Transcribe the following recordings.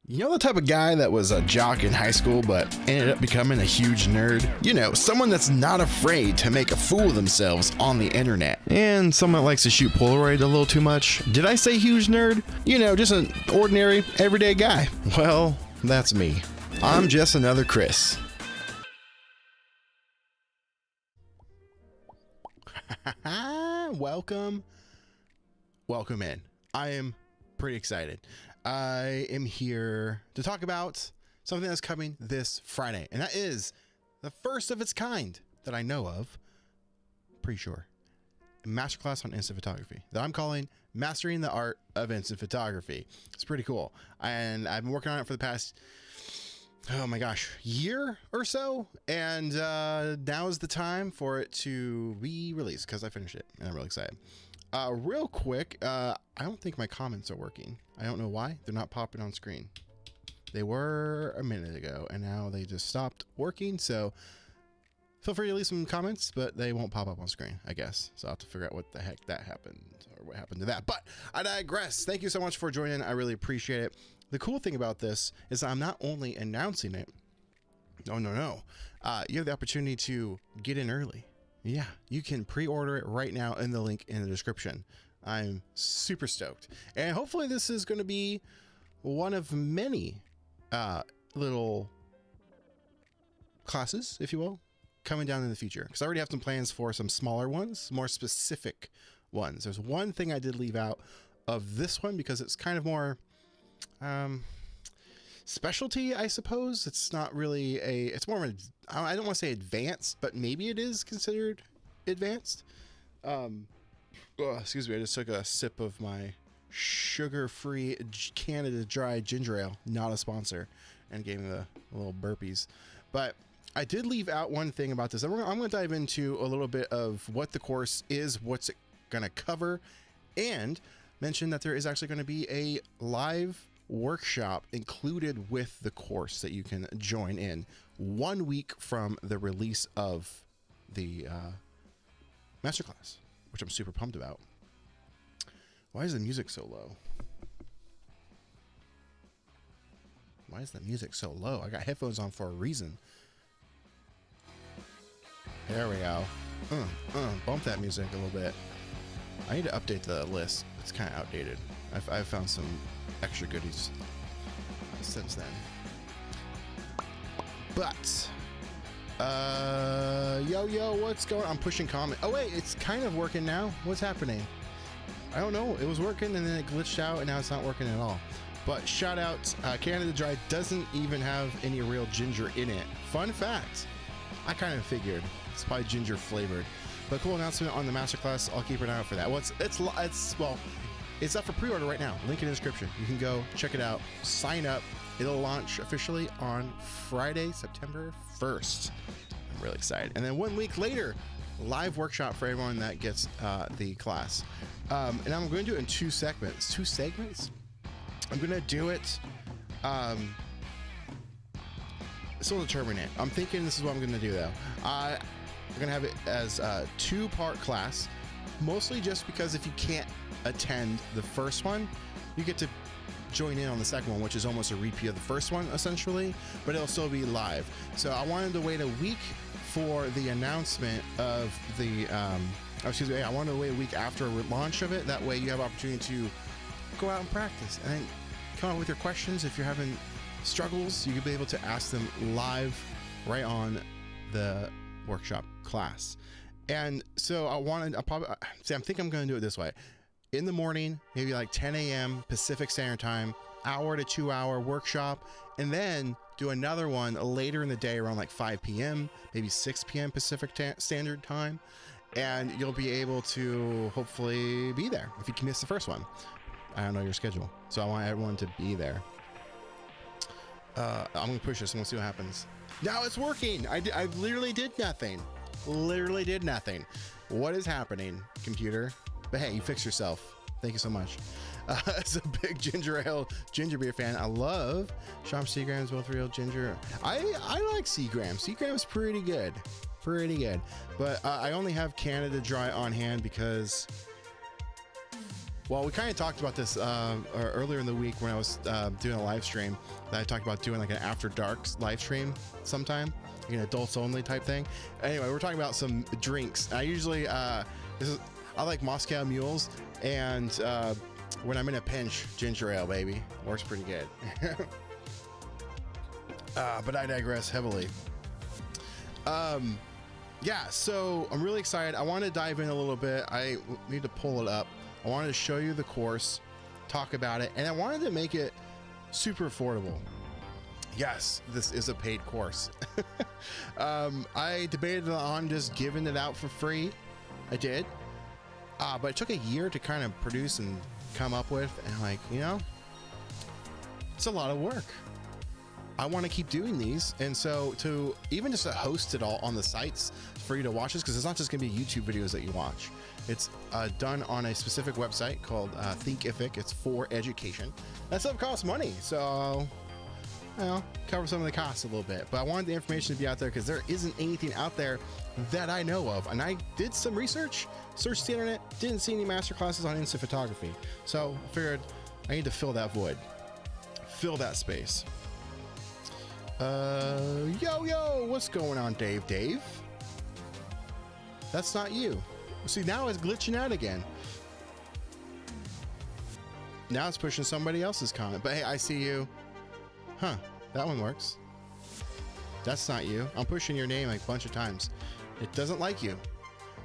You know the type of guy that was a jock in high school but ended up becoming a huge nerd? You know, someone that's not afraid to make a fool of themselves on the internet. And someone that likes to shoot Polaroid a little too much. Did I say huge nerd? You know, just an ordinary, everyday guy. Well, that's me. I'm just another Chris. Welcome in. I am pretty excited. I am here to talk about something that's coming this Friday, and that is the first of its kind that I know of, pretty sure, a masterclass on instant photography that I'm calling Mastering the Art of Instant Photography. It's pretty cool, and I've been working on it for the past, oh my gosh, year or so, and now is the time for it to be released because I finished it, and I'm really excited. Real quick, I don't think my comments are working. I don't know why. They're not popping on screen. They were a minute ago, and now they just stopped working. So feel free to leave some comments, but they won't pop up on screen, I guess. So I'll have to figure out what the heck that happened or what happened to that. But I digress. Thank you so much for joining. I really appreciate it. The cool thing about this is I'm not only announcing it. No. You have the opportunity to get in early. Yeah, you can pre-order it right now in the link in the description. I'm super stoked. And hopefully this is going to be one of many little classes, if you will, coming down in the future. Because I already have some plans for some smaller ones, more specific ones. There's one thing I did leave out of this one because it's kind of more specialty, I suppose. It's not really it's more of a, I don't want to say advanced, but maybe it is considered advanced. Excuse me, I just took a sip of my sugar-free Canada Dry ginger ale, not a sponsor, and gave me the little burpees. But I did leave out one thing about this. I'm going to dive into a little bit of what the course is, what's it going to cover, and mention that there is actually going to be a live workshop included with the course that you can join in 1 week from the release of the masterclass, which I'm super pumped about. Why is the music so low? Why is the music so low? I got headphones on for a reason. There we go. Bump that music a little bit. I need to update the list. It's kind of outdated. I've found some extra goodies since then. But yo, what's going on? I'm pushing comment. Oh wait, it's kind of working now. What's happening? I don't know, it was working and then it glitched out and now it's not working at all. But shout out, Canada Dry doesn't even have any real ginger in it. Fun fact, I kind of figured it's probably ginger flavored. But cool announcement on the Masterclass. I'll keep an eye out for that. Well, it's up for pre-order right now. Link in the description. You can go check it out, sign up. It'll launch officially on Friday, September 1st. I'm really excited. And then 1 week later, live workshop for everyone that gets the class. And I'm going to do it in 2 segments. 2 segments? I'm going to do it. Still determine it. I'm thinking this is what I'm going to do, though. We're going to have it as a 2-part class, mostly just because if you can't attend the first one, you get to join in on the second one, which is almost a repeat of the first one, essentially, but it'll still be live. So I wanted to wait a week for the announcement of the, I wanted to wait a week after launch of it. That way you have opportunity to go out and practice and then come up with your questions. If you're having struggles, you could be able to ask them live right on the workshop class. And so I think I'm going to do it this way. In the morning, maybe like 10 a.m. Pacific Standard Time, hour to 2 hour workshop, and then do another one later in the day around like 5 p.m., maybe 6 p.m. Pacific Standard Time. And you'll be able to hopefully be there if you can miss the first one. I don't know your schedule, so I want everyone to be there. I'm gonna push this and we'll see what happens. Now it's working. I literally did nothing. Literally did nothing. What is happening, computer? But hey, you fixed yourself. Thank you so much. As a big ginger ale, ginger beer fan, I love Shop Seagram's both real ginger. I like Seagram. Seagram's pretty good. Pretty good. But I only have Canada Dry on hand because, well, we kind of talked about this earlier in the week when I was doing a live stream. That I talked about doing like an after dark live stream sometime, like an adults only type thing. Anyway, we're talking about some drinks. I usually I like Moscow Mules, and when I'm in a pinch, ginger ale, baby, works pretty good. But I digress heavily. Yeah, so I'm really excited. I want to dive in a little bit. I need to pull it up. I wanted to show you the course, talk about it, and I wanted to make it super affordable. Yes, this is a paid course. I debated on just giving it out for free. I did. But it took a year to kind of produce and come up with, and like, you know, it's a lot of work. I want to keep doing these, and so to even just to host it all on the sites for you to watch this, because it's not just gonna be YouTube videos that you watch. It's done on a specific website called Thinkific. It's for education. That stuff costs money, so you know, cover some of the costs a little bit. But I wanted the information to be out there because there isn't anything out there that I know of. And I did some research, searched the internet, didn't see any masterclasses on instant photography. So I figured I need to fill that void, fill that space. Yo, what's going on, Dave? That's not you. See, now it's glitching out again. Now it's pushing somebody else's comment. But hey, I see you. Huh, that one works. That's not you. I'm pushing your name like a bunch of times. It doesn't like you.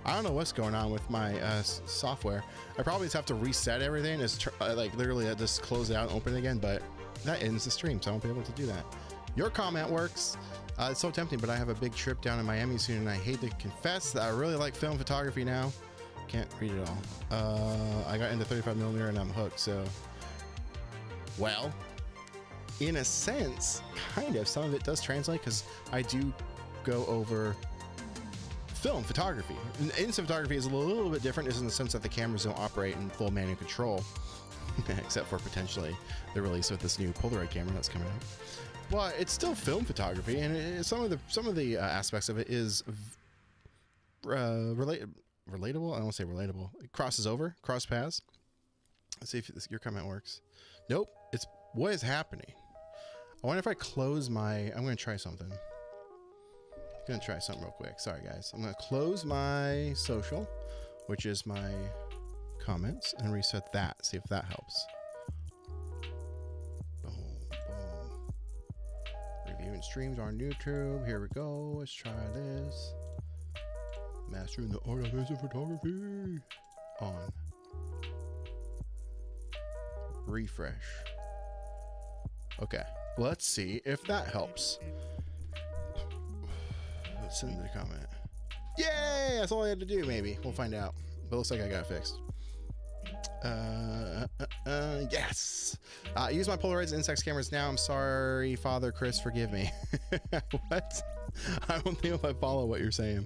I don't know what's going on with my software. I probably just have to reset everything. It's like literally just close it out and open it again, but that ends the stream, so I won't be able to do that. Your comment works. It's so tempting, but I have a big trip down in Miami soon, and I hate to confess that I really like film photography now. Can't read it all. I got into 35mm and I'm hooked, so. Well, in a sense, kind of. Some of it does translate because I do go over film photography. Instant photography is a little bit different, is in the sense that the cameras don't operate in full manual control, except for potentially the release of this new Polaroid camera that's coming out. But it's still film photography, and some of the aspects of it is relatable. I don't want to say relatable. It crosses over, cross paths. Let's see if your comment works. Nope. It's what is happening. I wonder if I close my. I'm going to try something. Gonna try something real quick. Sorry, guys. I'm going to close my social, which is my comments, and reset that. See if that helps. Reviewing streams on YouTube. Here we go. Let's try this. Mastering the art of instant photography. On. refresh. Okay, let's see if that helps. Let's send the comment. Yay! That's all I had to do, maybe. We'll find out. But it looks like I got it fixed. Yes! Use my Polaroids and Instax cameras now. I'm sorry, Father Chris, forgive me. What? I don't think if I follow what you're saying.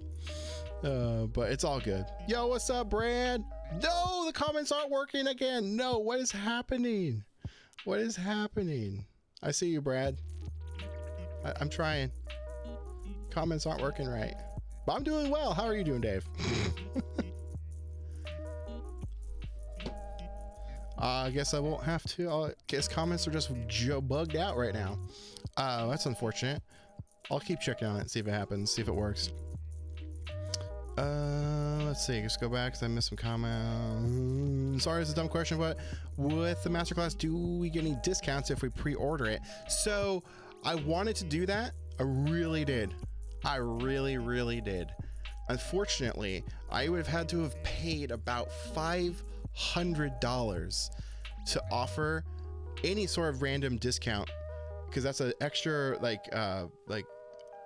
But it's all good. Yo, what's up, Brad? No, the comments aren't working again. No, what is happening? What is happening? I see you, Brad. I'm trying. Comments aren't working right. But I'm doing well. How are you doing, Dave? I guess I won't have to. I guess comments are just bugged out right now. That's unfortunate. I'll keep checking on it, see if it happens, see if it works. Let's see. Just go back because I missed some comments. Sorry, it's a dumb question, but with the Masterclass, do we get any discounts if we pre-order it? So I wanted to do that. I really did. I really did. Unfortunately, I would have had to have paid about $500 to offer any sort of random discount, because that's an extra like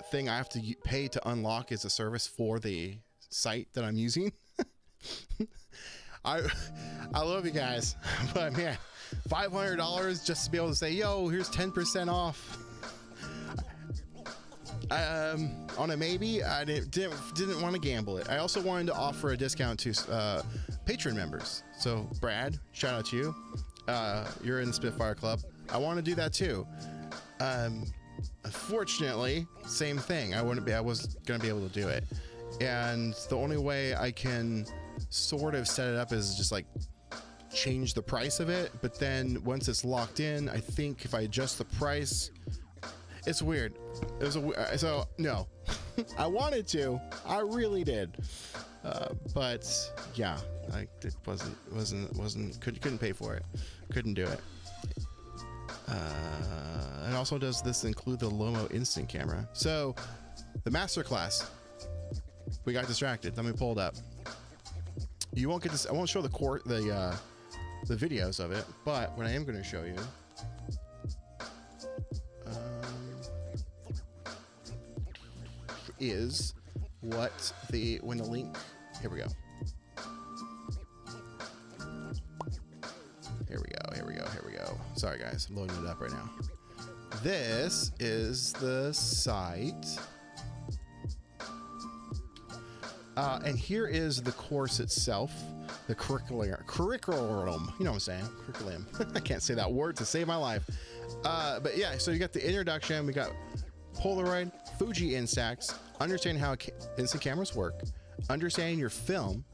thing I have to pay to unlock as a service for the site that I'm using. I love you guys, but man, $500 just to be able to say, yo, here's 10% off. On a maybe. I didn't want to gamble it. I also wanted to offer a discount to patron members. So Brad, shout out to you. You're in the Spitfire Club. I want to do that too. Unfortunately, same thing. I was gonna be able to do it, and the only way I can sort of set it up is just like change the price of it. But then once it's locked in, I think if I adjust the price, it's weird. So no. I wanted to. I really did. But yeah, it couldn't pay for it. Couldn't do it. And also, does this include the Lomo instant camera? So the Masterclass, we got distracted. Let me pull it up. You won't get this. I won't show the videos of it, but what I am going to show you is when the link. Here we go. Here we go. Sorry guys, I'm loading it up right now. This is the site. And here is the course itself, the curriculum. You know what I'm saying? Curriculum. I can't say that word to save my life. But yeah, so you got the introduction. We got Polaroid, Fuji Instax, understanding how instant cameras work, understanding your film,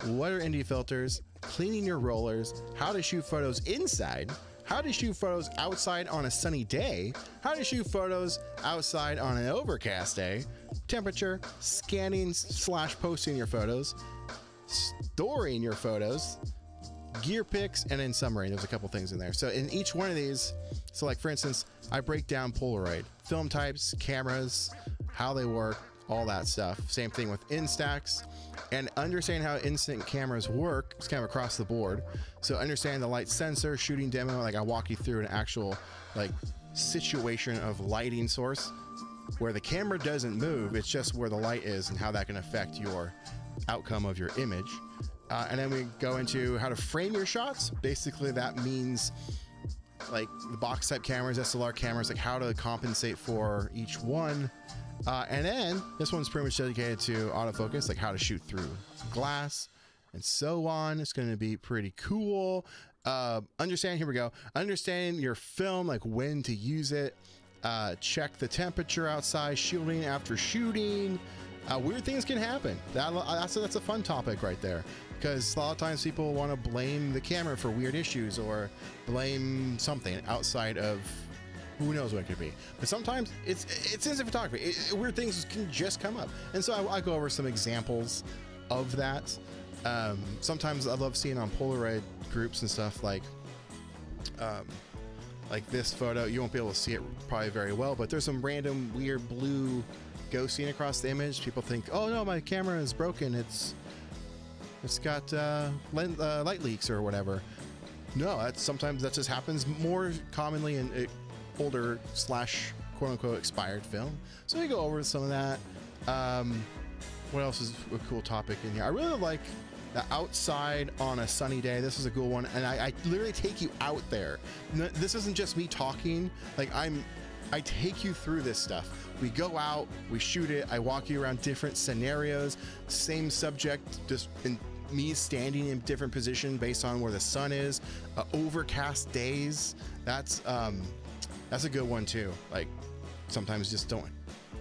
what are ND filters, cleaning your rollers, how to shoot photos inside, how to shoot photos outside on a sunny day, how to shoot photos outside on an overcast day, temperature, scanning / posting your photos, storing your photos, gear picks, and in summary, there's a couple things in there. So in each one of these, so like for instance, I break down Polaroid, film types, cameras, how they work, all that stuff. Same thing with Instax, and understanding how instant cameras work. It's kind of across the board. So understanding the light sensor, shooting demo, like I walk you through an actual like situation of lighting source where the camera doesn't move, it's just where the light is and how that can affect your outcome of your image. And then we go into how to frame your shots. Basically that means like the box type cameras, SLR cameras, like how to compensate for each one. And then this one's pretty much dedicated to autofocus, like how to shoot through glass and so on. It's going to be pretty cool. Here we go. Understanding your film, like when to use it. Check the temperature outside, shielding after shooting. Weird things can happen. That's a fun topic right there, because a lot of times people want to blame the camera for weird issues or blame something outside of who knows what it could be. But sometimes it's instant photography. Weird things can just come up. And so I go over some examples of that. Sometimes I love seeing on Polaroid groups and stuff like this photo. You won't be able to see it probably very well, but there's some random weird blue ghosting across the image. People think, oh no, my camera is broken. It's got light leaks or whatever. No, sometimes that just happens more commonly in older slash quote unquote expired film. So we go over some of that. What else is a cool topic in here? I really like the outside on a sunny day. This is a cool one, and I literally take you out there. This isn't just me talking. Like I take you through this stuff. We go out, we shoot it. I walk you around different scenarios, same subject, just in me standing in different position based on where the sun is. Overcast days. That's a good one too. Like sometimes just don't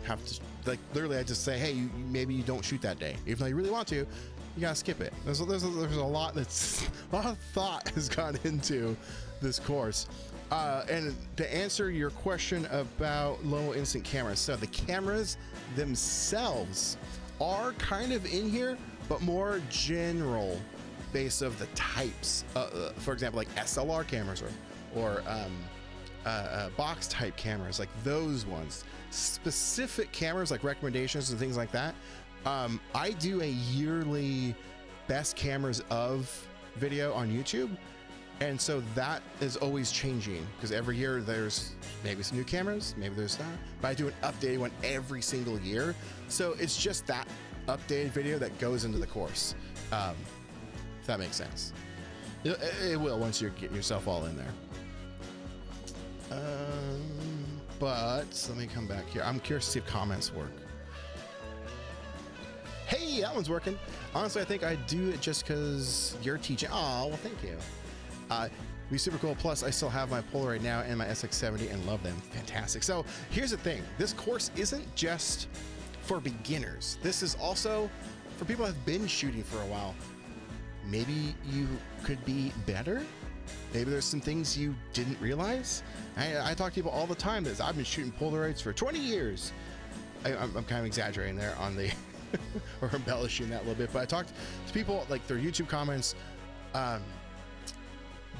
have to, like literally I just say, hey, maybe you don't shoot that day. Even though you really want to, you gotta skip it. There's a lot a lot of thought has gone into this course. And to answer your question about low instant cameras, so the cameras themselves are kind of in here, but more general base of the types. For example, like SLR cameras or box type cameras, like those ones. Specific cameras like recommendations and things like that. I do a yearly best cameras of video on YouTube. And so that is always changing because every year there's maybe some new cameras, maybe there's not, but I do an updated one every single year. So it's just that updated video that goes into the course. If that makes sense. It will once you get yourself all in there. But let me come back here. I'm curious to see if comments work. Hey, that one's working. Honestly, I think I do it just because you're teaching. Oh, well, thank you. Be super cool. Plus, I still have my Polaroid now and my SX70 and love them. Fantastic. So here's the thing. This course isn't just for beginners. This is also for people that have been shooting for a while. Maybe you could be better. Maybe there's some things you didn't realize. I talk to people all the time that I've been shooting Polaroids for 20 years. I'm kind of exaggerating there on the or embellishing that a little bit, but I talked to people like their YouTube comments,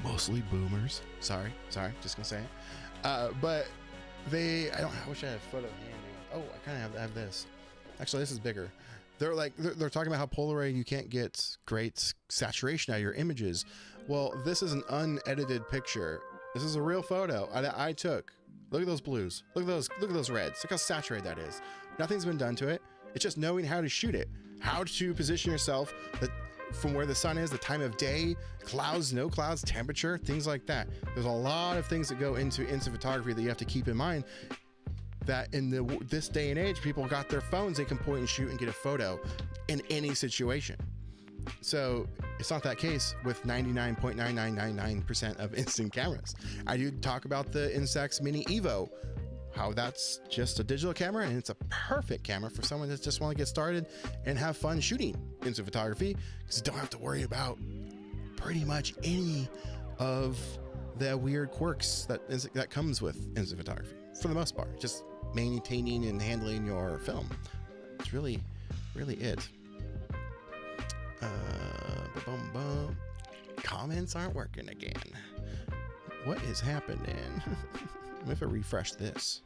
mostly boomers. Sorry, just gonna say it. But I wish I had a photo handy. Oh, I kind of have this. Actually, this is bigger. They're talking about how Polaroid, you can't get great saturation out of your images. Well, this is an unedited picture. This is a real photo I took. Look at those blues. Look at those reds. Look how saturated that is. Nothing's been done to it. It's just knowing how to shoot it, how to position yourself from where the sun is, the time of day, clouds, no clouds, temperature, things like that. There's a lot of things that go into photography that you have to keep in mind. That in this day and age, people got their phones, they can point and shoot and get a photo in any situation. So it's not that case with 99.9999% of instant cameras. I do talk about the Instax Mini Evo, how that's just a digital camera and it's a perfect camera for someone that just want to get started and have fun shooting instant photography, because you don't have to worry about pretty much any of the weird quirks that comes with instant photography for the most part. Just maintaining and handling your film. It's really it. Comments aren't working again. What is happening? If I refresh this.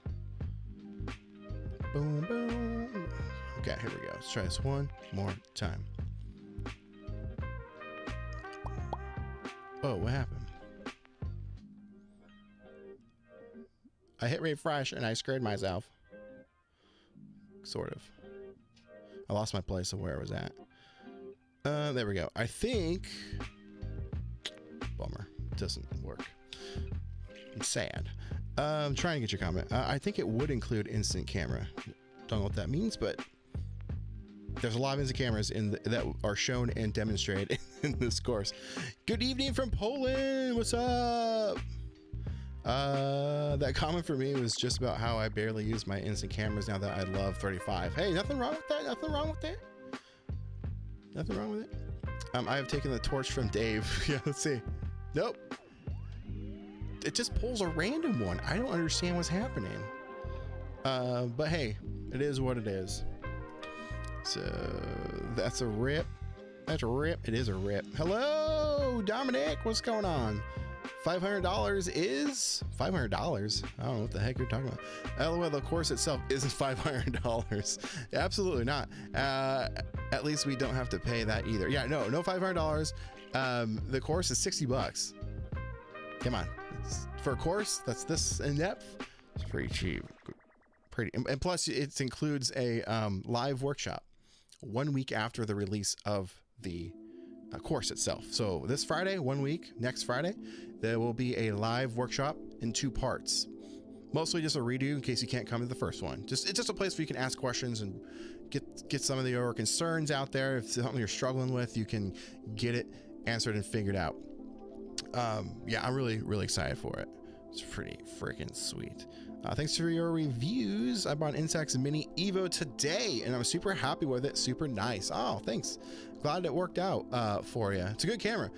Boom, boom. Okay, here we go. Let's try this one more time. Oh, what happened? I hit refresh and I scared myself. Sort of. I lost my place of where I was at. There we go. I think... Bummer. It doesn't work. I'm sad. I'm trying to get your comment. I think it would include instant camera. Don't know what that means, but there's a lot of instant cameras that are shown and demonstrated in this course. Good evening from Poland. What's up? That comment for me was just about how I barely use my instant cameras now that I love 35. Hey, nothing wrong with that. Nothing wrong with that. Nothing wrong with it. I have taken the torch from Dave. Yeah, let's see. Nope. It just pulls a random one. I don't understand what's happening. But hey, it is what it is. So that's a rip. That's a rip. It is a rip. Hello, Dominic. What's going on? $500 is $500. I don't know what the heck you're talking about. LOL, the course itself isn't $500. Absolutely not. At least we don't have to pay that either. Yeah, no $500. The course is $60. Come on. For a course that's this in depth, it's pretty cheap. And plus it includes a live workshop 1 week after the release of the course itself. So this Friday, 1 week, next Friday, there will be a live workshop in 2 parts. Mostly just a redo in case you can't come to the first one. It's just a place where you can ask questions and get some of your concerns out there. If it's something you're struggling with, you can get it answered and figured out. Yeah, I'm really excited for it. It's pretty freaking sweet. Thanks for your reviews. I bought an Instax Mini Evo today and I'm super happy with it. Super nice. Oh, thanks. Glad it worked out for you. It's a good camera.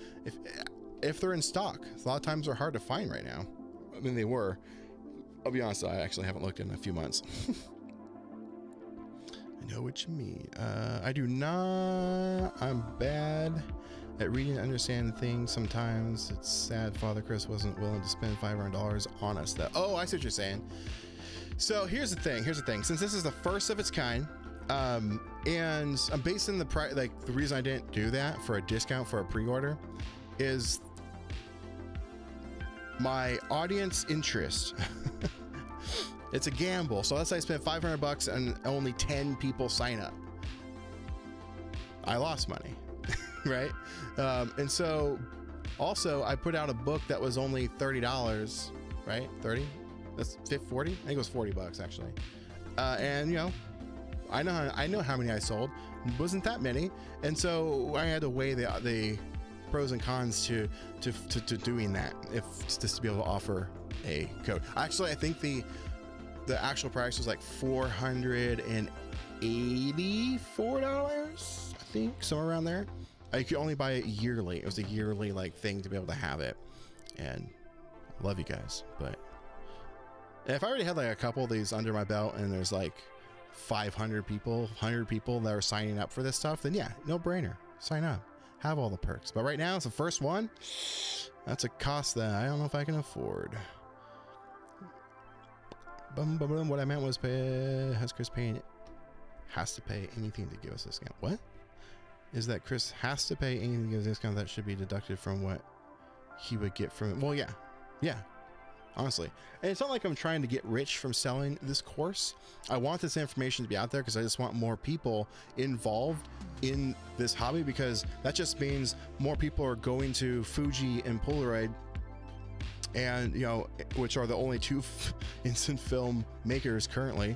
If they're in stock, a lot of times they're hard to find right now. I mean, they were. I'll be honest, I actually haven't looked in a few months. I know what you mean. I do not. I'm bad at reading and understanding things. Sometimes it's sad Father Chris wasn't willing to spend $500 on us. Oh, I see what you're saying. So here's the thing. Since this is the first of its kind, and I'm basing the price, like the reason I didn't do that for a discount for a pre-order is my audience interest. It's a gamble. So let's say I spent $500 and only 10 people sign up. I lost money, right? And so also I put out a book that was only $30, right? 30? That's 40? I think it was $40 actually. And you know, I know how many I sold. It wasn't that many. And so I had to weigh the pros and cons to doing that, if just to be able to offer a code. Actually, I think the actual price was like $484, I think, somewhere around there. You could only buy it yearly. It was a yearly like thing to be able to have it. And I love you guys, but if I already had like a couple of these under my belt and there's like 500 people, 100 people that are signing up for this stuff, then yeah, no brainer, sign up, have all the perks. But right now it's the first one. That's a cost that I don't know if I can afford. What I meant was has Chris to pay anything to give us a discount? What is that? Chris has to pay anything to give us a discount that should be deducted from what he would get from it. Well, yeah, honestly. And it's not like I'm trying to get rich from selling this course. I want this information to be out there because I just want more people involved in this hobby, because that just means more people are going to Fuji and Polaroid, and you know, which are the only 2 instant film makers currently,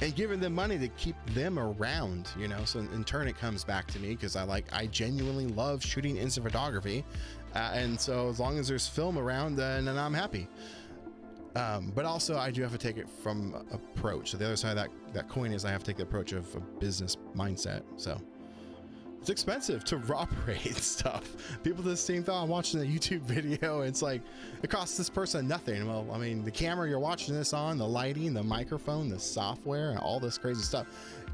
and giving them money to keep them around, you know. So in turn it comes back to me because I genuinely love shooting instant photography, and so as long as there's film around, then I'm happy. But also I do have to take it from approach. So the other side of that coin is I have to take the approach of a business mindset. So it's expensive to operate stuff. People do the same thing. I'm watching a YouTube video and it's like, it costs this person nothing. Well, I mean, the camera you're watching this on, the lighting, the microphone, the software, and all this crazy stuff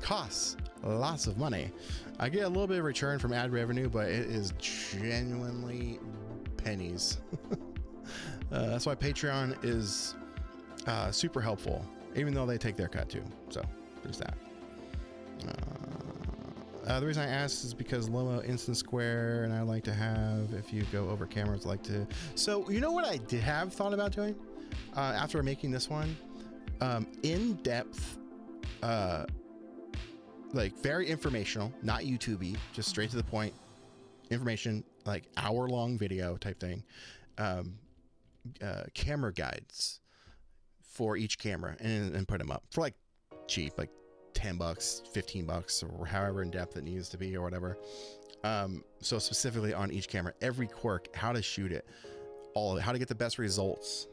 costs lots of money. I get a little bit of return from ad revenue, but it is genuinely pennies. That's why Patreon is super helpful, even though they take their cut too. So there's that. The reason I asked is because Lomo Instant Square, and I like to have, if you go over cameras, like to. So you know what I did have thought about doing after making this one, in-depth, like very informational, not YouTubey, just straight to the point, information, like hour-long video type thing. Camera guides for each camera and put them up for like cheap, like $10, $15, or however in depth it needs to be or whatever. So specifically on each camera, every quirk, how to shoot it, all of it, how to get the best results,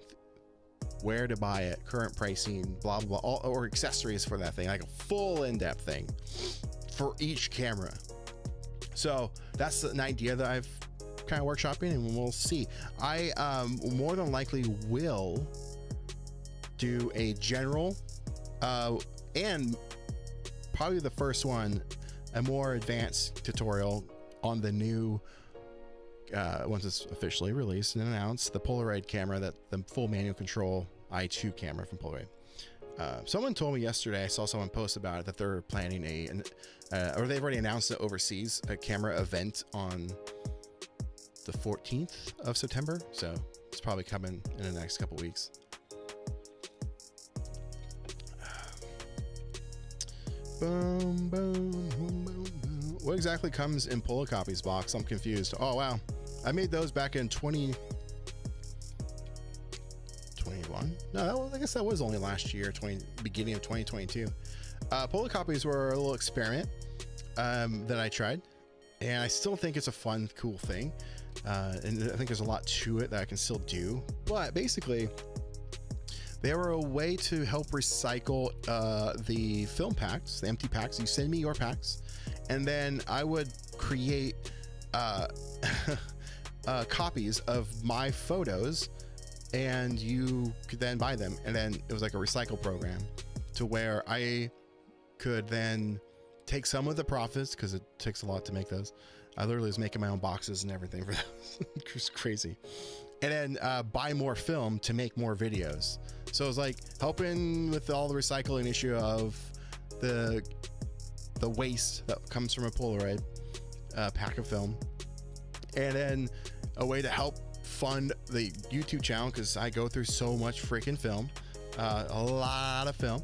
where to buy it, current pricing, blah blah blah, or accessories for that thing, like a full in-depth thing for each camera. So that's an idea that I've kind of workshopping, and we'll see. I more than likely will do a general and probably the first one, a more advanced tutorial on the new once it's officially released and announced, the Polaroid camera, that the full manual control i2 camera from Polaroid. Someone told me yesterday, I saw someone post about it, that they're planning or they've already announced it overseas, a camera event on the 14th of September. So It's probably coming in the next couple weeks. Boom, boom, boom, boom, boom. What exactly comes in Polo Copies box? I'm confused. Oh, wow. I made those back in 2021. No, I guess that was only last year, beginning of 2022. Polo Copies were a little experiment that I tried, and I still think it's a fun, cool thing. And I think there's a lot to it that I can still do. But basically, they were a way to help recycle the film packs, the empty packs. You send me your packs, and then I would create copies of my photos, and you could then buy them. And then it was like a recycle program to where I could then take some of the profits, because it takes a lot to make those. I literally was making my own boxes and everything for those. It's crazy. And then buy more film to make more videos. So it was like helping with all the recycling issue of the waste that comes from a Polaroid pack of film. And then a way to help fund the YouTube channel, because I go through so much freaking film, a lot of film.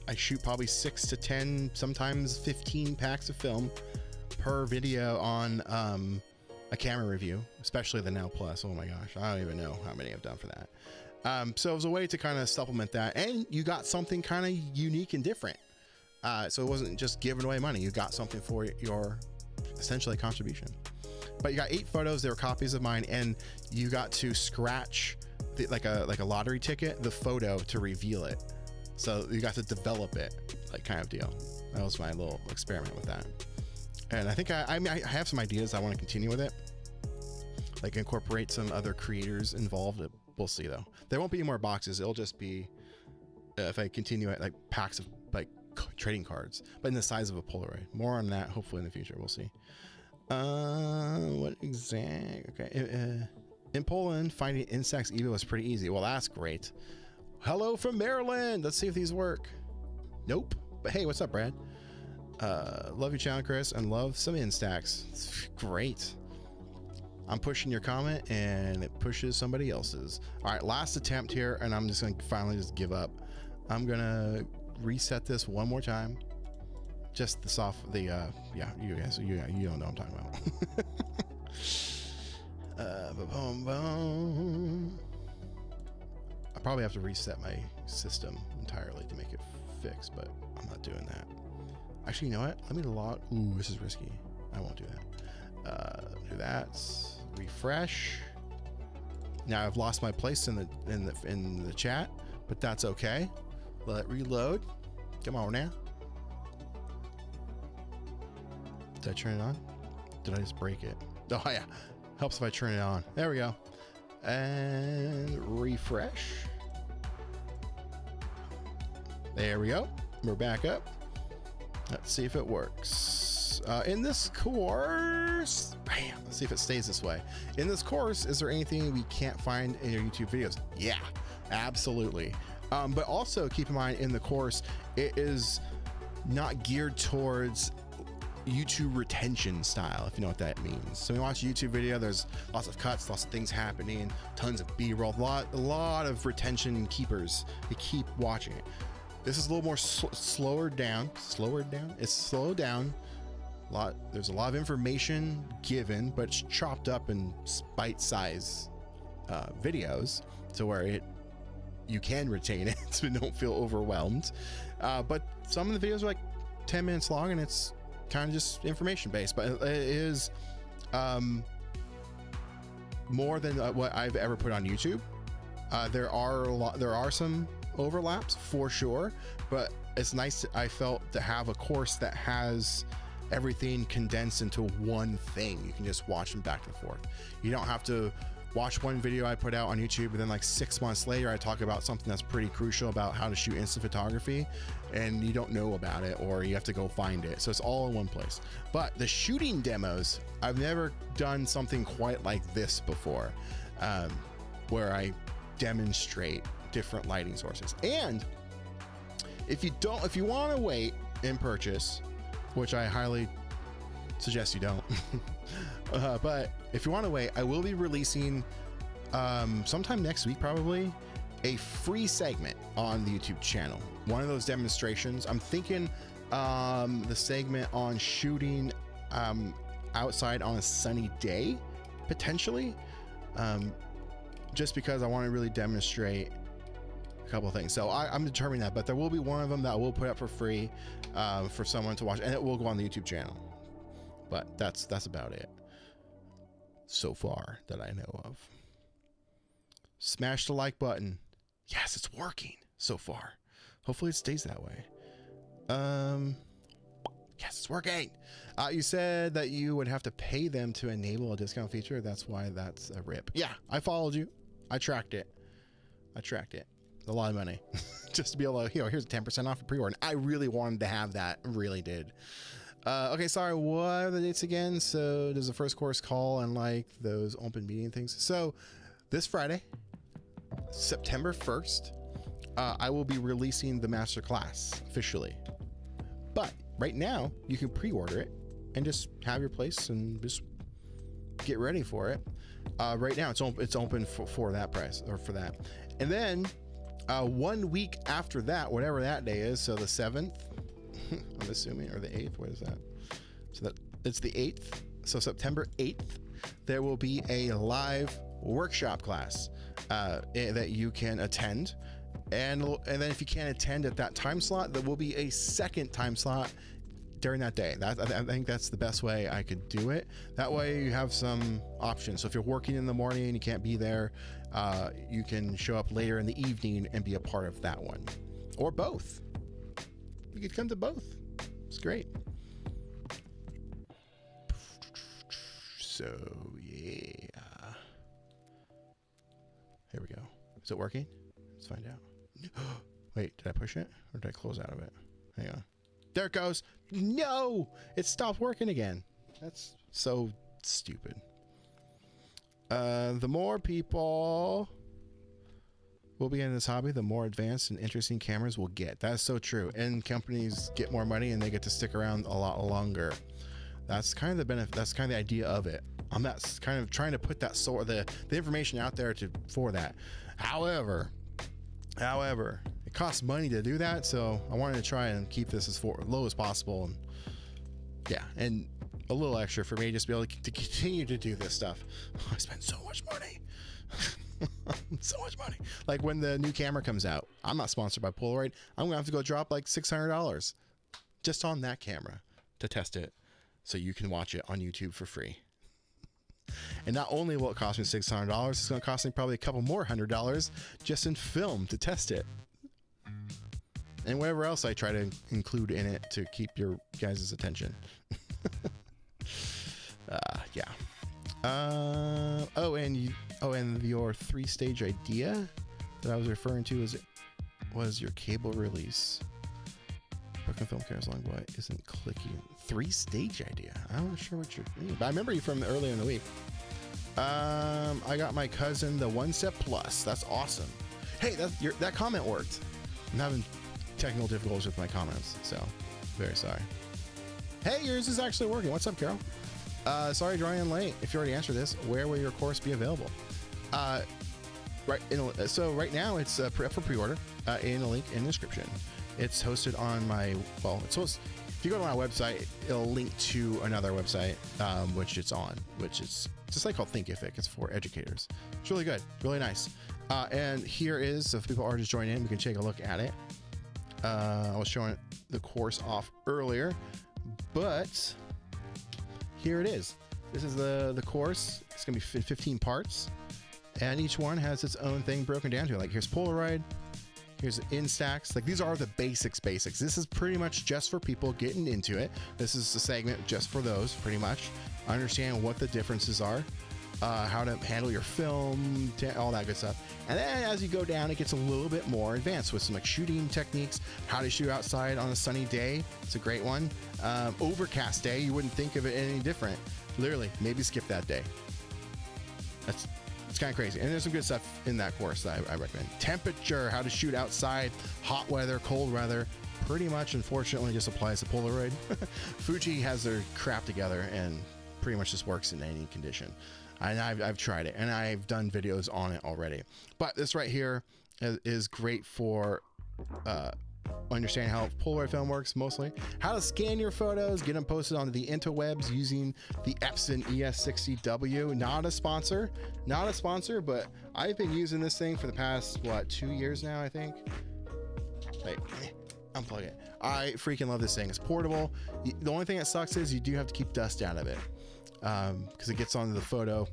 I shoot probably 6 to 10, sometimes 15 packs of film per video on a camera review, especially the Now Plus. Oh my gosh, I don't even know how many I've done for that. So it was a way to kind of supplement that, and you got something kind of unique and different. So it wasn't just giving away money. You got something for your essentially contribution. But you got 8 photos. They were copies of mine, and you got to scratch like a lottery ticket, the photo, to reveal it. So you got to develop it, like, kind of deal. That was my little experiment with that. And I think I have some ideas. I want to continue with it, like incorporate some other creators involved. We'll see though. There won't be any more boxes. It'll just be if I continue it, like packs of like trading cards, but in the size of a Polaroid. More on that hopefully in the future. We'll see. What exact? Okay. In Poland, finding insects eBay was pretty easy. Well, that's great. Hello from Maryland. Let's see if these work. Nope. But hey, what's up, Brad? Love your channel, Chris, and love some Instax. It's great. I'm pushing your comment and it pushes somebody else's. All right, last attempt here, and I'm just gonna finally just give up. I'm gonna reset this one more time. Just yeah, you guys, you don't know what I'm talking about. Boom, boom. I probably have to reset my system entirely to make it fix, but I'm not doing that. Actually, you know what? Let me log. Ooh, this is risky. I won't do that. Do that. Refresh. Now I've lost my place in the chat, but that's okay. Let it reload. Come on now. Did I turn it on? Did I just break it? Oh yeah. Helps if I turn it on. There we go. And refresh. There we go. We're back up. Let's see if it works. In this course, bam, let's see if it stays this way. In this course, is there anything we can't find in your YouTube videos? Yeah, absolutely. But also keep in mind, in the course, it is not geared towards YouTube retention style, if you know what that means. So when you watch a YouTube video, there's lots of cuts, lots of things happening, tons of B-roll, a lot of retention keepers. You keep watching it. This is a little more slower down. It's slowed down. There's a lot of information given, but it's chopped up in bite-size videos to where you can retain it, so don't feel overwhelmed. But some of the videos are like 10 minutes long, and it's kind of just information based, but it is more than what I've ever put on YouTube. There are some overlaps for sure, but it's nice, I felt, to have a course that has everything condensed into one thing. You can just watch them back and forth. You don't have to watch one video I put out on YouTube and then like 6 months later I talk about something that's pretty crucial about how to shoot instant photography and you don't know about it, or you have to go find it. So it's all in one place. But the shooting demos, I've never done something quite like this before, where I demonstrate different lighting sources. And if you want to wait and purchase, which I highly suggest you don't, but if you want to wait, I will be releasing sometime next week, probably, a free segment on the YouTube channel. One of those demonstrations. I'm thinking the segment on shooting outside on a sunny day, potentially, just because I want to really demonstrate a couple of things. So I'm determining that, but there will be one of them that we'll put up for free for someone to watch, and it will go on the YouTube channel. But that's about it so far that I know of. Smash the like button. Yes, it's working so far. Hopefully it stays that way. Yes, it's working. You said that you would have to pay them to enable a discount feature. That's why that's a rip. Yeah, I followed you. I tracked it. A lot of money just to be able to, here's a 10% off a pre-order. I really wanted to have that. Really did. Okay, sorry, what are the dates again? So does the first course call and like those open meeting things? So this Friday, September 1st, I will be releasing the Masterclass officially. But right now you can pre-order it and just have your place and just get ready for it. Right now it's open for that price, or for that. And then 1 week after that, whatever that day is, so the 7th, I'm assuming, or the 8th, what is that? So that it's the 8th. So September 8th, there will be a live workshop class that you can attend. And then if you can't attend at that time slot, there will be a second time slot during that day. I think that's the best way I could do it. That way you have some options. So if you're working in the morning and you can't be there, you can show up later in the evening and be a part of that one, or both. You could come to both. It's great. So yeah, here we go. Is it working? Let's find out. Wait, did I push it or did I close out of it? Hang on. There it goes. No, it stopped working again. That's so stupid. The more people will be in this hobby, the more advanced and interesting cameras will get. That's so true. And companies get more money and they get to stick around a lot longer. That's kind of the benefit. That's kind of the idea of it. I'm not kind of trying to put that the information out there for that. However, it costs money to do that, so I wanted to try and keep this as low as possible. And yeah, and a little extra for me just to be able to continue to do this stuff. I spend so much money. So much money. Like when the new camera comes out, I'm not sponsored by Polaroid. I'm gonna have to go drop like $600 just on that camera to test it, so you can watch it on YouTube for free. And not only will it cost me $600, it's going to cost me probably a couple more $100 just in film to test it, and whatever else I try to include in it to keep your guys' attention. Yeah. And your 3-stage idea that I was referring to was your cable release. Broken film cameras long boy isn't clicking. 3-stage idea. I'm not sure what you're meaning, but I remember you from earlier in the week. I got my cousin the 1-step plus. That's awesome. Hey, that comment worked. I'm having technical difficulties with my comments, so very sorry. Hey, yours is actually working. What's up, Carol? Sorry, drawing in late. If you already answered this, where will your course be available? So right now it's up for pre-order in a link in the description. It's hosted on my, if you go to my website, it'll link to another website, which it's on, which is just like called Thinkific. It's for educators. It's really good, really nice. And here is, so if people are just joining in, we can take a look at it. I was showing the course off earlier, but here it is. This is the course. It's gonna be 15 parts, and each one has its own thing broken down to it. Like here's Polaroid, here's Instax. Like these are the basics. This is pretty much just for people getting into it. This is a segment just for those, pretty much. Understand what the differences are, how to handle your film, all that good stuff. And then as you go down, it gets a little bit more advanced with some like shooting techniques, how to shoot outside on a sunny day. It's a great one. Overcast day, you wouldn't think of it any different. Literally, maybe skip that day. It's kind of crazy. And there's some good stuff in that course that I recommend. Temperature, how to shoot outside, hot weather, cold weather. Pretty much, unfortunately, just applies to Polaroid. Fuji has their crap together and pretty much just works in any condition. and I've tried it and I've done videos on it already. But this right here is great for understanding how Polaroid film works, mostly how to scan your photos, get them posted onto the interwebs using the Epson ES60W. Not a sponsor, but I've been using this thing for the past 2 years now, I think. Wait, unplug it. I freaking love this thing. It's portable. The only thing that sucks is you do have to keep dust out of it, because it gets onto the photo,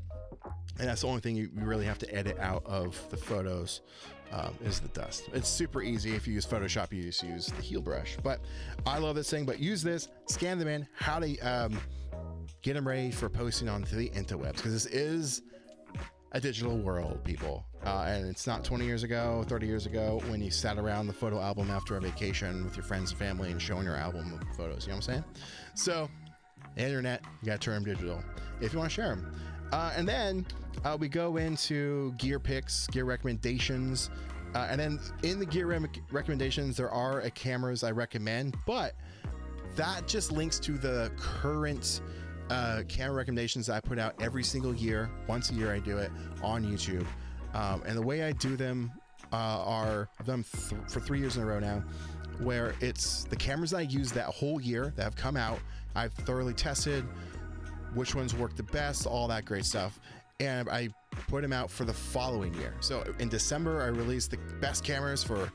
and that's the only thing you really have to edit out of the photos, is the dust. It's super easy. If you use Photoshop, you just use the heel brush. But I love this thing. But use this, scan them in, how to get them ready for posting onto the interwebs, because this is a digital world, people. And it's not 20 years ago, 30 years ago, when you sat around the photo album after a vacation with your friends and family and showing your album of photos. You know what I'm saying? So, the internet, you got to turn them digital if you want to share them. And then we go into gear picks, gear recommendations. And then in the gear recommendations, there are cameras I recommend, but that just links to the current camera recommendations that I put out every single year. Once a year I do it on YouTube. And the way I do them I've done for 3 years in a row now, where it's the cameras that I use that whole year that have come out. I've thoroughly tested which ones work the best, all that great stuff. And I put them out for the following year. So in December, I released the best cameras for,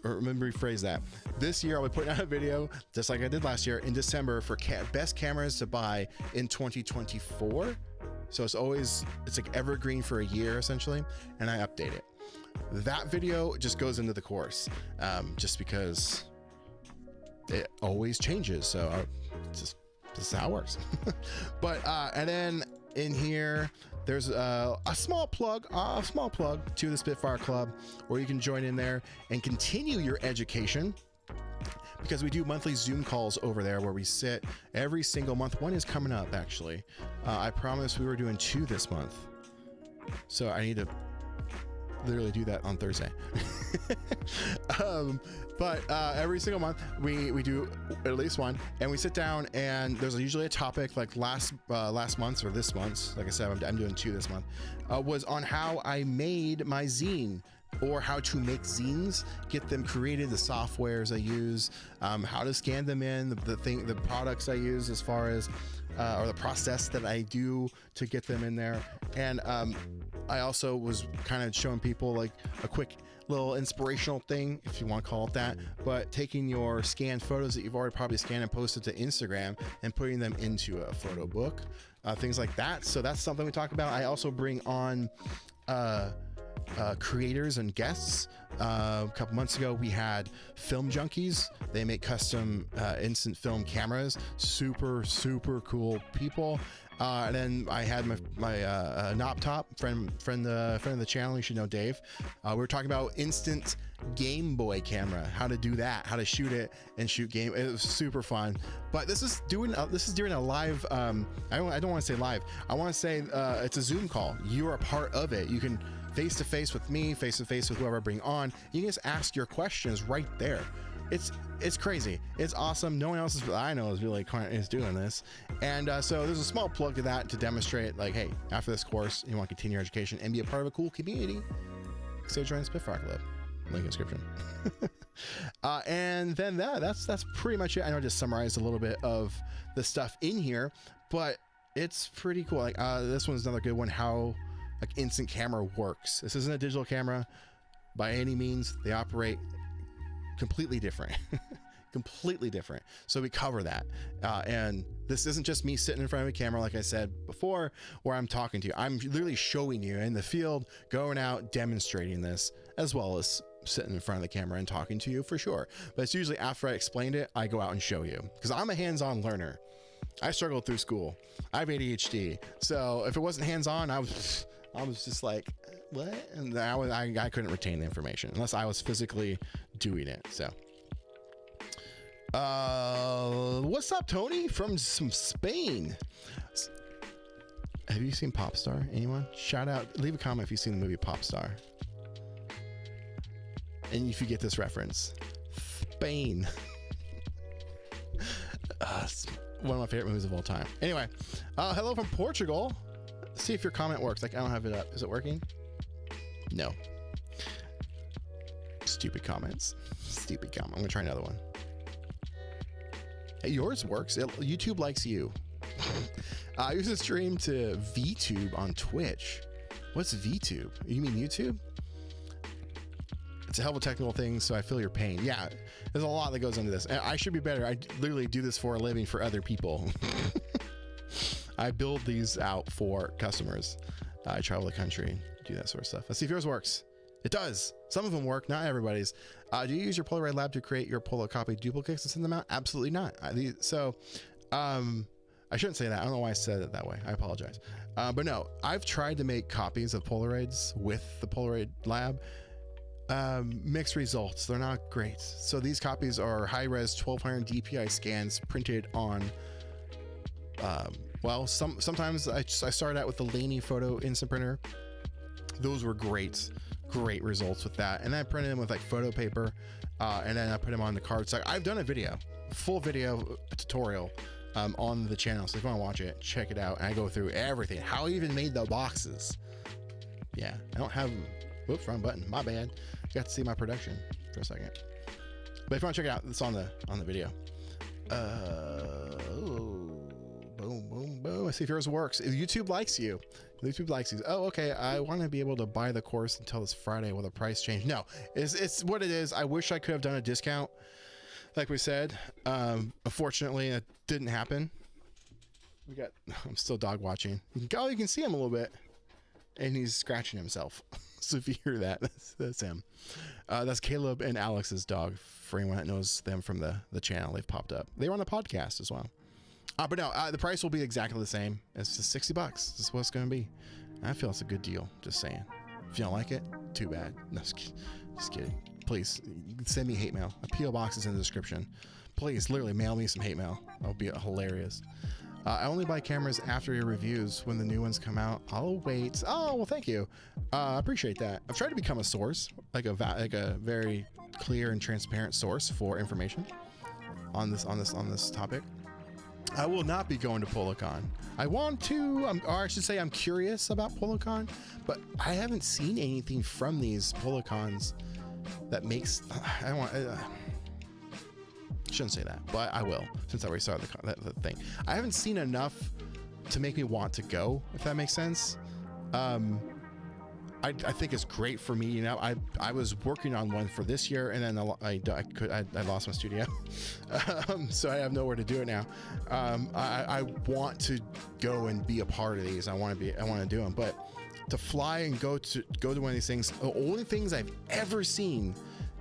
or let me rephrase that. This year, I'll be putting out a video, just like I did last year, in December for best cameras to buy in 2024. So it's like evergreen for a year, essentially, and I update it. That video just goes into the course, just because it always changes. So this is how it works. But, and then in here, there's a small plug to the Spitfire Club, where you can join in there and continue your education, because we do monthly Zoom calls over there where we sit every single month. One is coming up, actually. I promised we were doing 2 this month, so I need to literally do that on Thursday. But every single month we do at least one, and we sit down, and there's usually a topic. Like last month's or this month's, like I said, I'm doing 2 this month, was on how I made my zine, or how to make zines, get them created, the softwares I use, how to scan them in, the products I use, as far as or the process that I do to get them in there. And I also was kind of showing people like a quick little inspirational thing, if you want to call it that, but taking your scanned photos that you've already probably scanned and posted to Instagram and putting them into a photo book, things like that. So that's something we talk about. I also bring on creators and guests. A couple months ago, we had Film Junkies. They make custom instant film cameras. Super cool people. And then I had my Noptop friend of the channel. You should know Dave. We were talking about instant Game Boy camera, how to do that, how to shoot it and shoot game. It was super fun. But this is during a live. I don't want to say live. I want to say it's a Zoom call. You are a part of it. You can face to face with me, face to face with whoever I bring on. You can just ask your questions right there. It's crazy. It's awesome. No one else I know is really doing this. And so there's a small plug to that to demonstrate, like, hey, after this course, you want to continue your education and be a part of a cool community, so join the Spitfire Club. Link in the description. And then that's pretty much it. I know I just summarized a little bit of the stuff in here, but it's pretty cool. Like this one's another good one, how like instant camera works. This isn't a digital camera by any means. They operate completely different. Completely different. So we cover that. And this isn't just me sitting in front of a camera, like I said before, where I'm talking to you. I'm literally showing you in the field, going out, demonstrating this, as well as sitting in front of the camera and talking to you for sure. But it's usually after I explained it, I go out and show you, because I'm a hands-on learner. I struggled through school. I have ADHD. So if it wasn't hands-on, I was just like, what? And I couldn't retain the information unless I was physically doing it. So what's up, Tony from Spain? Have you seen Popstar? Anyone? Shout out, leave a comment if you've seen the movie Popstar, and if you get this reference. Spain. It's one of my favorite movies of all time. Anyway, hello from Portugal. see if your comment works. Like, I don't have it up. Is it working? No. Stupid comments. Stupid comment. I'm gonna try another one. Hey, yours works. YouTube likes you. I used to stream to VTube on Twitch. What's VTube? You mean YouTube? It's a hell of a technical thing, so I feel your pain. Yeah, there's a lot that goes into this. I should be better. I literally do this for a living for other people. I build these out for customers. I travel the country, do that sort of stuff. Let's see if yours works. It does. Some of them work, not everybody's. Do you use your Polaroid lab to create your Polo copy duplicates and send them out? Absolutely not. I shouldn't say that. I don't know why I said it that way. I apologize. But no, I've tried to make copies of Polaroids with the Polaroid lab. Mixed results. They're not great. So these copies are high-res 1200 DPI scans printed on, well, sometimes I started out with the Laney Photo Instant Printer. Those were great results with that. And then I printed them with like photo paper, and then I put them on the card. So I've done a video, full video tutorial on the channel. So if you want to watch it, check it out. And I go through everything, how I even made the boxes. Yeah, I don't have, whoops, wrong button, my bad. You got to see my production for a second. But if you want to check it out, it's on the video. Boom, boom, boom. I see if yours works. YouTube likes you. YouTube likes you. Oh, okay. I want to be able to buy the course until this Friday. Will the price change? No, it's what it is. I wish I could have done a discount, like we said. Unfortunately, it didn't happen. I'm still dog watching. You can see him a little bit, and he's scratching himself. So if you hear that, that's him. That's Caleb and Alex's dog. For anyone that knows them from the channel, they've popped up. They were on the podcast as well. But no, the price will be exactly the same. It's just $60. This is what it's going to be. I feel it's a good deal. Just saying. If you don't like it, too bad. No, just kidding. Please send me hate mail. A PO box is in the description. Please, literally mail me some hate mail. That'll be hilarious. I only buy cameras after your reviews. When the new ones come out, I'll wait. Oh, well, thank you. I appreciate that. I've tried to become a source, like a very clear and transparent source for information on this topic. I will not be going to PoloCon. I want to, or I should say I'm curious about PoloCon, but I haven't seen anything from these PoloCons that makes, I want, shouldn't say that, but I will, since I already saw the thing. I haven't seen enough to make me want to go, if that makes sense. I think it's great for me. You know, I was working on one for this year, and then I lost my studio, so I have nowhere to do it now. I want to go and be a part of these. I want to do them, but to fly and go to one of these things, the only things I've ever seen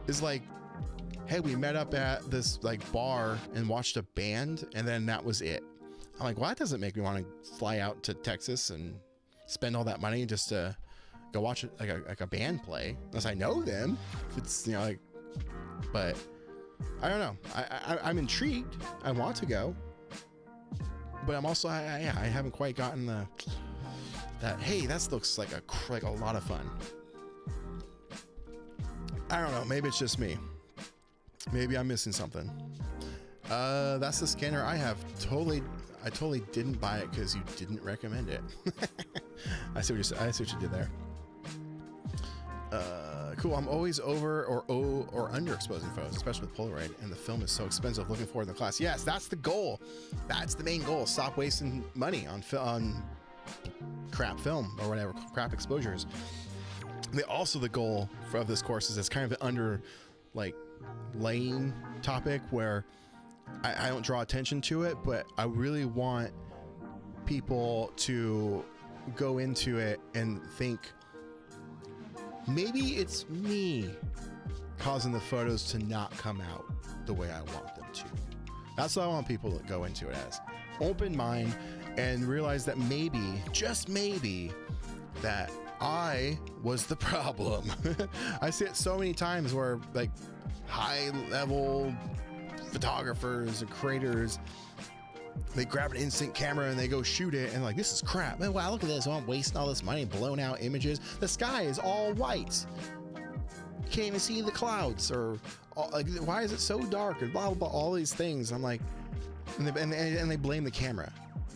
is like, hey, we met up at this like bar and watched a band, and then that was it. I'm like, well, that doesn't make me want to fly out to Texas and spend all that money just to go watch it like a band play, unless I know them. It's, you know, like, but I don't know. I'm intrigued. I want to go, but I'm also I haven't quite gotten that. Hey, that looks like a lot of fun. I don't know. Maybe it's just me. Maybe I'm missing something. That's the scanner I have. I totally didn't buy it because you didn't recommend it. I see what you did there. Cool. I'm always over or underexposing photos, especially with Polaroid, and the film is so expensive. Looking forward to the class. Yes, that's the goal. That's the main goal. Stop wasting money on crap film or whatever, crap exposures. Also, the goal of this course is it's kind of an laying topic where I don't draw attention to it, but I really want people to go into it and think, maybe it's me causing the photos to not come out the way I want them to. That's what I want people to go into it as. Open mind and realize that maybe, just maybe, that I was the problem. I see it so many times where like high level photographers and creators, they grab an instant camera and they go shoot it and like, this is crap. Man, wow, look at this. I'm wasting all this money, blown out images. The sky is all white. You can't even see the clouds, or like, why is it so dark, and blah, blah, blah, all these things. I'm like, and they blame the camera.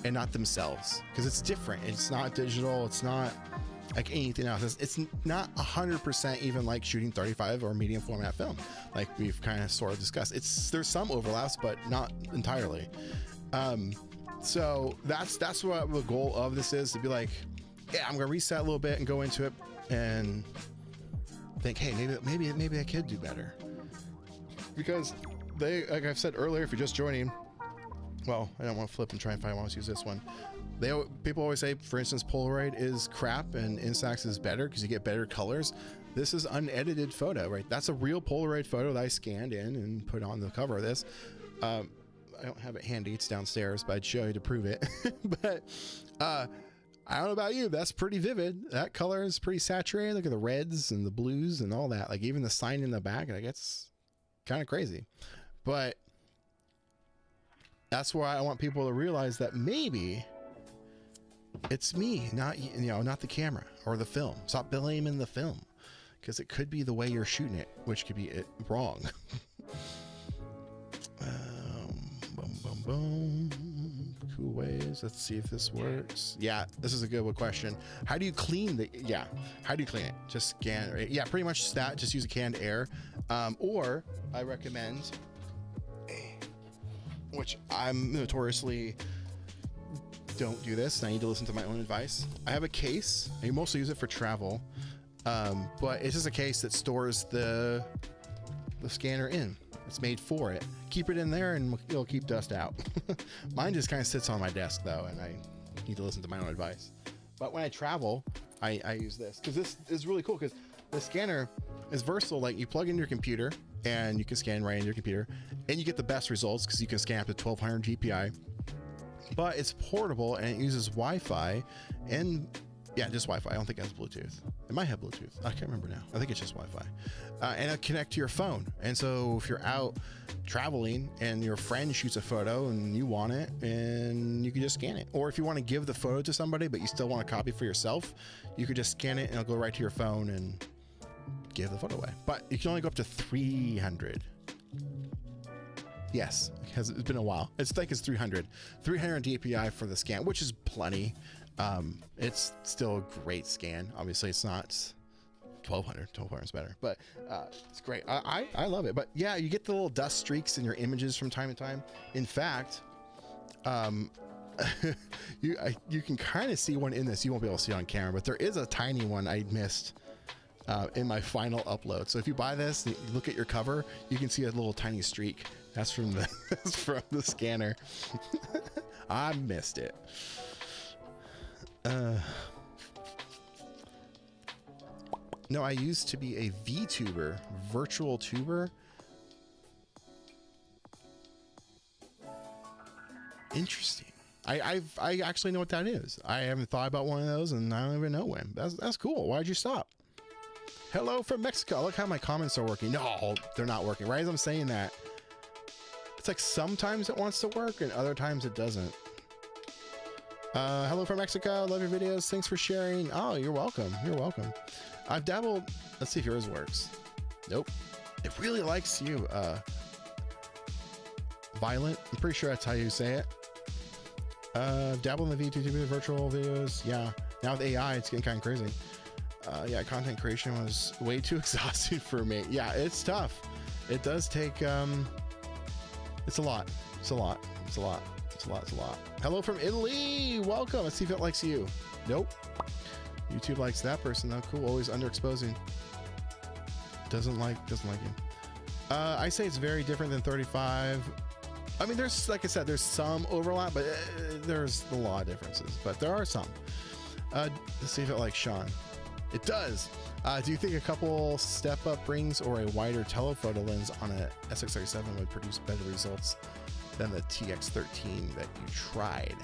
and not themselves, because it's different. It's not digital. It's not like anything else. It's not 100% even like shooting 35 or medium format film, like we've kind of sort of discussed. There's some overlaps, but not entirely. So that's what the goal of this is, to be like, yeah, I'm gonna reset a little bit and go into it and think, hey, maybe I could do better. Because like I've said earlier, if you're just joining, well, I don't want to flip and try and find one. Let's use this one. People always say, for instance, Polaroid is crap and Instax is better because you get better colors. This is unedited photo, right? That's a real Polaroid photo that I scanned in and put on the cover of this. I don't have it handy, it's downstairs, but I'd show you to prove it. But I don't know about you, that's pretty vivid. That color is pretty saturated. Look at the reds and the blues and all that. Like even the sign in the back, like it's kind of crazy. But that's why I want people to realize that maybe it's me, not the camera or the film. Stop blaming the film, because it could be the way you're shooting it, which could be it wrong. Boom, boom. Cool ways. Let's see if this works. Yeah, this is a good question. How do you clean how do you clean it? Just scan, right? Yeah, pretty much that. Just use a canned air. Or I recommend, which I'm notoriously don't do this, and I need to listen to my own advice. I have a case. I mostly use it for travel, but it's just a case that stores the scanner in. It's made for it. Keep it in there and it'll keep dust out. Mine just kind of sits on my desk though, and I need to listen to my own advice. But when I travel, I use this, because this is really cool, because the scanner is versatile. Like you plug in your computer and you can scan right in your computer, and you get the best results because you can scan up to 1200 GPI. But it's portable and it uses Wi-Fi, and yeah, just Wi-Fi. I don't think it has Bluetooth. It might have Bluetooth. I can't remember now. I think it's just Wi-Fi. And it'll connect to your phone. And so if you're out traveling and your friend shoots a photo and you want it, and you can just scan it. Or if you want to give the photo to somebody but you still want a copy for yourself, you could just scan it and it'll go right to your phone and give the photo away. But you can only go up to 300. Yes, because it's been a while. I think it's 300 DPI for the scan, which is plenty. It's still a great scan. Obviously it's not 1200 is better, but it's great. I love it. But yeah, you get the little dust streaks in your images from time to time. In fact, you can kind of see one in this. You won't be able to see it on camera, but there is a tiny one I missed in my final upload. So if you buy this, and you look at your cover, you can see a little tiny streak. That's from the scanner. I missed it. No, I used to be a VTuber, virtual tuber. Interesting. I actually know what that is. I haven't thought about one of those, and I don't even know when. That's cool. Why'd you stop? Hello from Mexico. Look how my comments are working. No, they're not working. Right as I'm saying that, it's like sometimes it wants to work and other times it doesn't. Hello from Mexico. Love your videos. Thanks for sharing. Oh, you're welcome. You're welcome. I've dabbled. Let's see if yours works. Nope. It really likes you. Violent. I'm pretty sure that's how you say it. Dabble in the VTuber virtual videos. Yeah. Now with AI, it's getting kind of crazy. Yeah, content creation was way too exhausting for me. Yeah, it's tough. It does take, it's a lot. It's a lot. It's a lot. It's a lot. It's a lot. Hello from Italy. Welcome. Let's see if it likes you. Nope. YouTube likes that person though. Cool. Always underexposing. Doesn't like you. I say it's very different than 35. I mean, there's, like I said, there's some overlap, but there's a lot of differences, but there are some. Let's see if it likes Sean. It does. Do you think a couple step up rings or a wider telephoto lens on a SX37 would produce better results than the TX13 that you tried?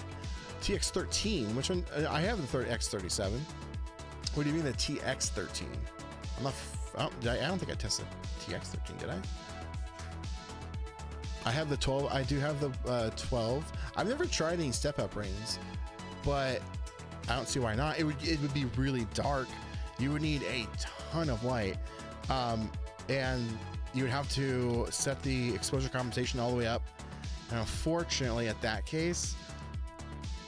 TX13, which one? I have the X37. What do you mean the TX13? I'm not, I don't think I tested TX13, did I? I have the 12. I do have the 12. I've never tried any step up rings, but I don't see why not. It would be really dark. You would need a ton of light, and you would have to set the exposure compensation all the way up. And unfortunately, at that case,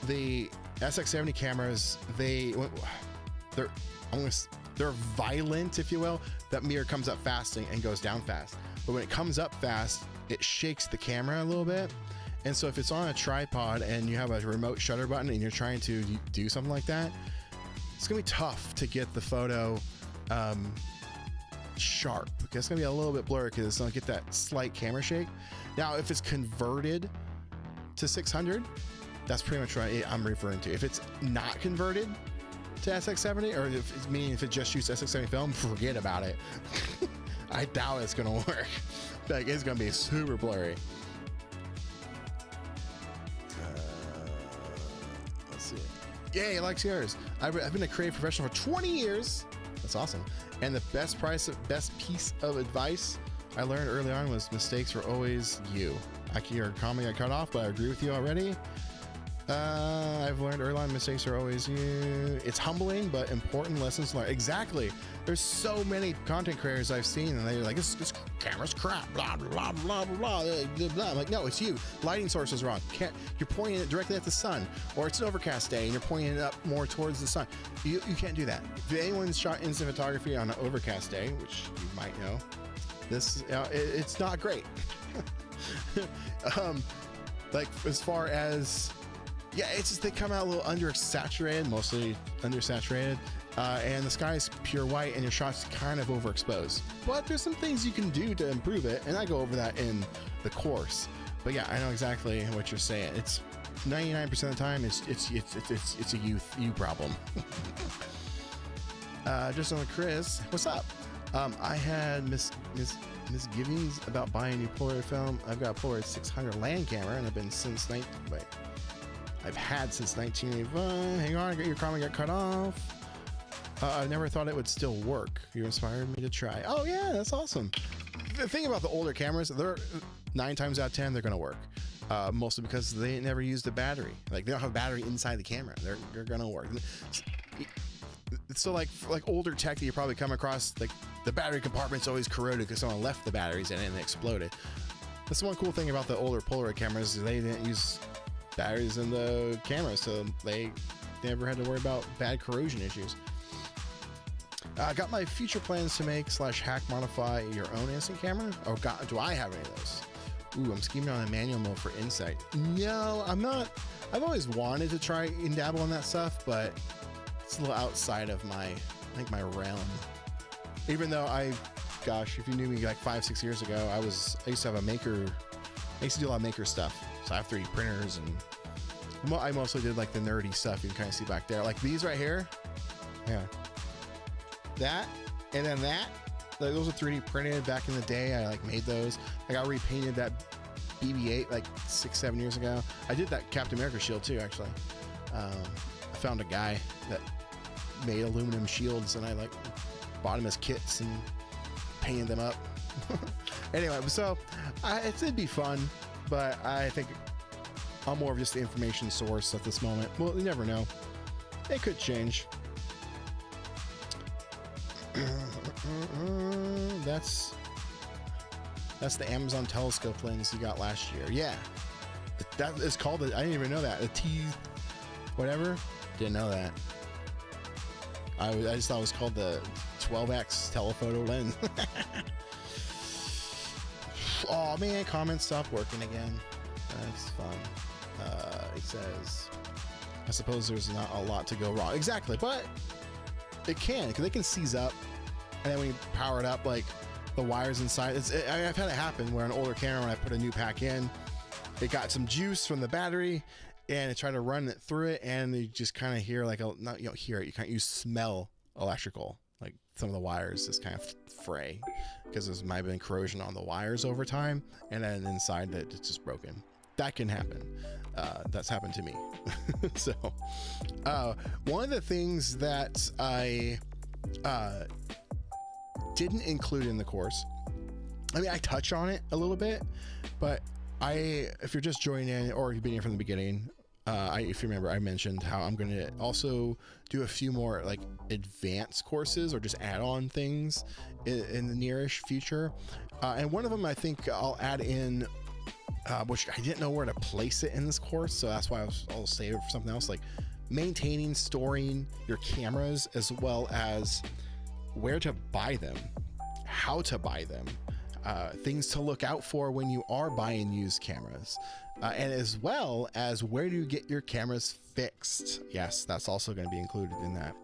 the SX70 cameras, they're violent, if you will. That mirror comes up fast and goes down fast, but when it comes up fast, it shakes the camera a little bit. And so if it's on a tripod and you have a remote shutter button and you're trying to do something like that, it's gonna be tough to get the photo sharp. It's gonna be a little bit blurry because it's gonna get that slight camera shake. Now, if it's converted to 600, that's pretty much what I'm referring to. If it's not converted to SX70, or if it just shoots SX70 film, forget about it. I doubt it's gonna work. Like, it's gonna be super blurry. Let's see. Yay, likes yours. I've been a creative professional for 20 years. That's awesome. And the best piece of advice I learned early on was mistakes are always you. Your comment got cut off, but I agree with you already. I've learned early on mistakes are always you. It's humbling, but important lessons learned. Exactly. There's so many content creators I've seen, and they're like, this camera's crap, blah, blah, blah, blah, blah, blah. I'm like, no, it's you. Lighting source is wrong. You're pointing it directly at the sun, or it's an overcast day, and you're pointing it up more towards the sun. You can't do that. If anyone's shot instant photography on an overcast day, which you might know, it's not great. Like, as far as, yeah, it's just they come out a little undersaturated, mostly undersaturated, and the sky is pure white and your shot's kind of overexposed. But there's some things you can do to improve it, and I go over that in the course. But yeah, I know exactly what you're saying. It's 99% of the time it's a you problem. Just on Chris, what's up? I had misgivings about buying a new Polaroid film. I've got a Polaroid 600 land camera, and I've had since 1985. Hang on, your comment got cut off. I never thought it would still work. You inspired me to try. Oh yeah, that's awesome. The thing about the older cameras, they're 9 times out of 10 they're gonna work. Mostly because they never use the battery. Like, they don't have a battery inside the camera. They're gonna work. So like older tech that you probably come across, like the battery compartment's always corroded because someone left the batteries in it and it exploded. That's the one cool thing about the older Polaroid cameras, is they didn't use batteries in the camera, so they never had to worry about bad corrosion issues. I got my future plans to make / hack modify your own instant camera. Oh god, do I have any of those? Ooh, I'm scheming on a manual mode for Insight. No, I'm not. I've always wanted to try and dabble in that stuff, but it's a little outside of my realm. Even though gosh, if you knew me like 5-6 years ago, I used to have a maker. I used to do a lot of maker stuff. So I have 3D printers, and I mostly did like the nerdy stuff. You can kind of see back there, like these right here. Yeah, that, and then that. Like, those are 3D printed back in the day. I like made those. I got repainted that BB-8 like 6-7 years ago. I did that Captain America shield too, actually. I found a guy that made aluminum shields, and I like bought them as kits and painted them up. Anyway, so it'd be fun, but I think I'm more of just the information source at this moment. Well, you never know. It could change. That's the Amazon telescope lens you got last year. Yeah, that is called. I didn't even know that. A T, whatever. Didn't know that. I just thought it was called the 12x telephoto lens. Oh man, comments stopped working again. That's fun. It says, I suppose there's not a lot to go wrong. Exactly, but it can, because they can seize up, and then when you power it up, like the wires inside, I've had it happen where an older camera, when I put a new pack in, it got some juice from the battery, and it tried to run it through it, and you just kind of hear like you don't hear it, you smell electrical, like some of the wires just kind of fray because there's might have been corrosion on the wires over time, and then inside that it's just broken. That can happen. That's happened to me. So one of the things that I didn't include in the course, I mean, I touch on it a little bit, but if you're just joining in, or you've been here from the beginning, if you remember, I mentioned how I'm going to also do a few more like advanced courses or just add-on things in the nearish future. And one of them, I think I'll add in which I didn't know where to place it in this course, so that's why I'll save it for something else, like maintaining, storing your cameras, as well as where to buy them, how to buy them, things to look out for when you are buying used cameras, and as well as where do you get your cameras fixed. Yes, that's also going to be included in that.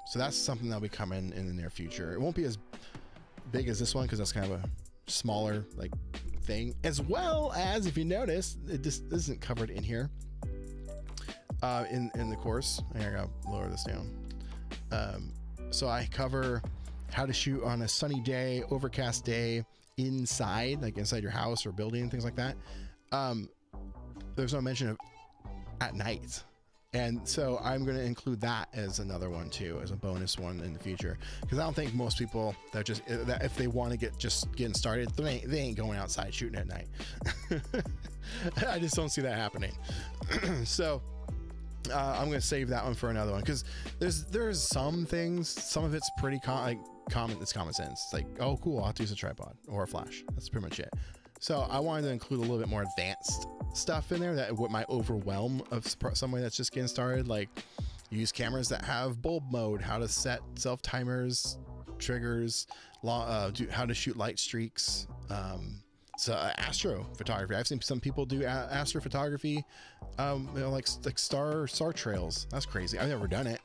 So that's something that'll be coming in the near future. It won't be as big as this one because that's kind of a smaller like thing, as well as, if you notice, it just isn't covered in here in the course. I gotta lower this down. So I cover how to shoot on a sunny day, overcast day, inside, like inside your house or building and things like that. There's no mention of at night. And so I'm going to include that as another one too, as a bonus one in the future, because I don't think most people that if they want to get getting started, they ain't going outside shooting at night. I just don't see that happening. So I'm going to save that one for another one, because there's some things, some of it's pretty common. It's common sense. It's like, oh cool, I'll have to use a tripod or a flash. That's pretty much it. So I wanted to include a little bit more advanced stuff in there that what might overwhelm of somebody that's just getting started, like use cameras that have bulb mode, how to set self timers, triggers, how to shoot light streaks. So astrophotography. I've seen some people do astrophotography, like star trails. That's crazy. I've never done it.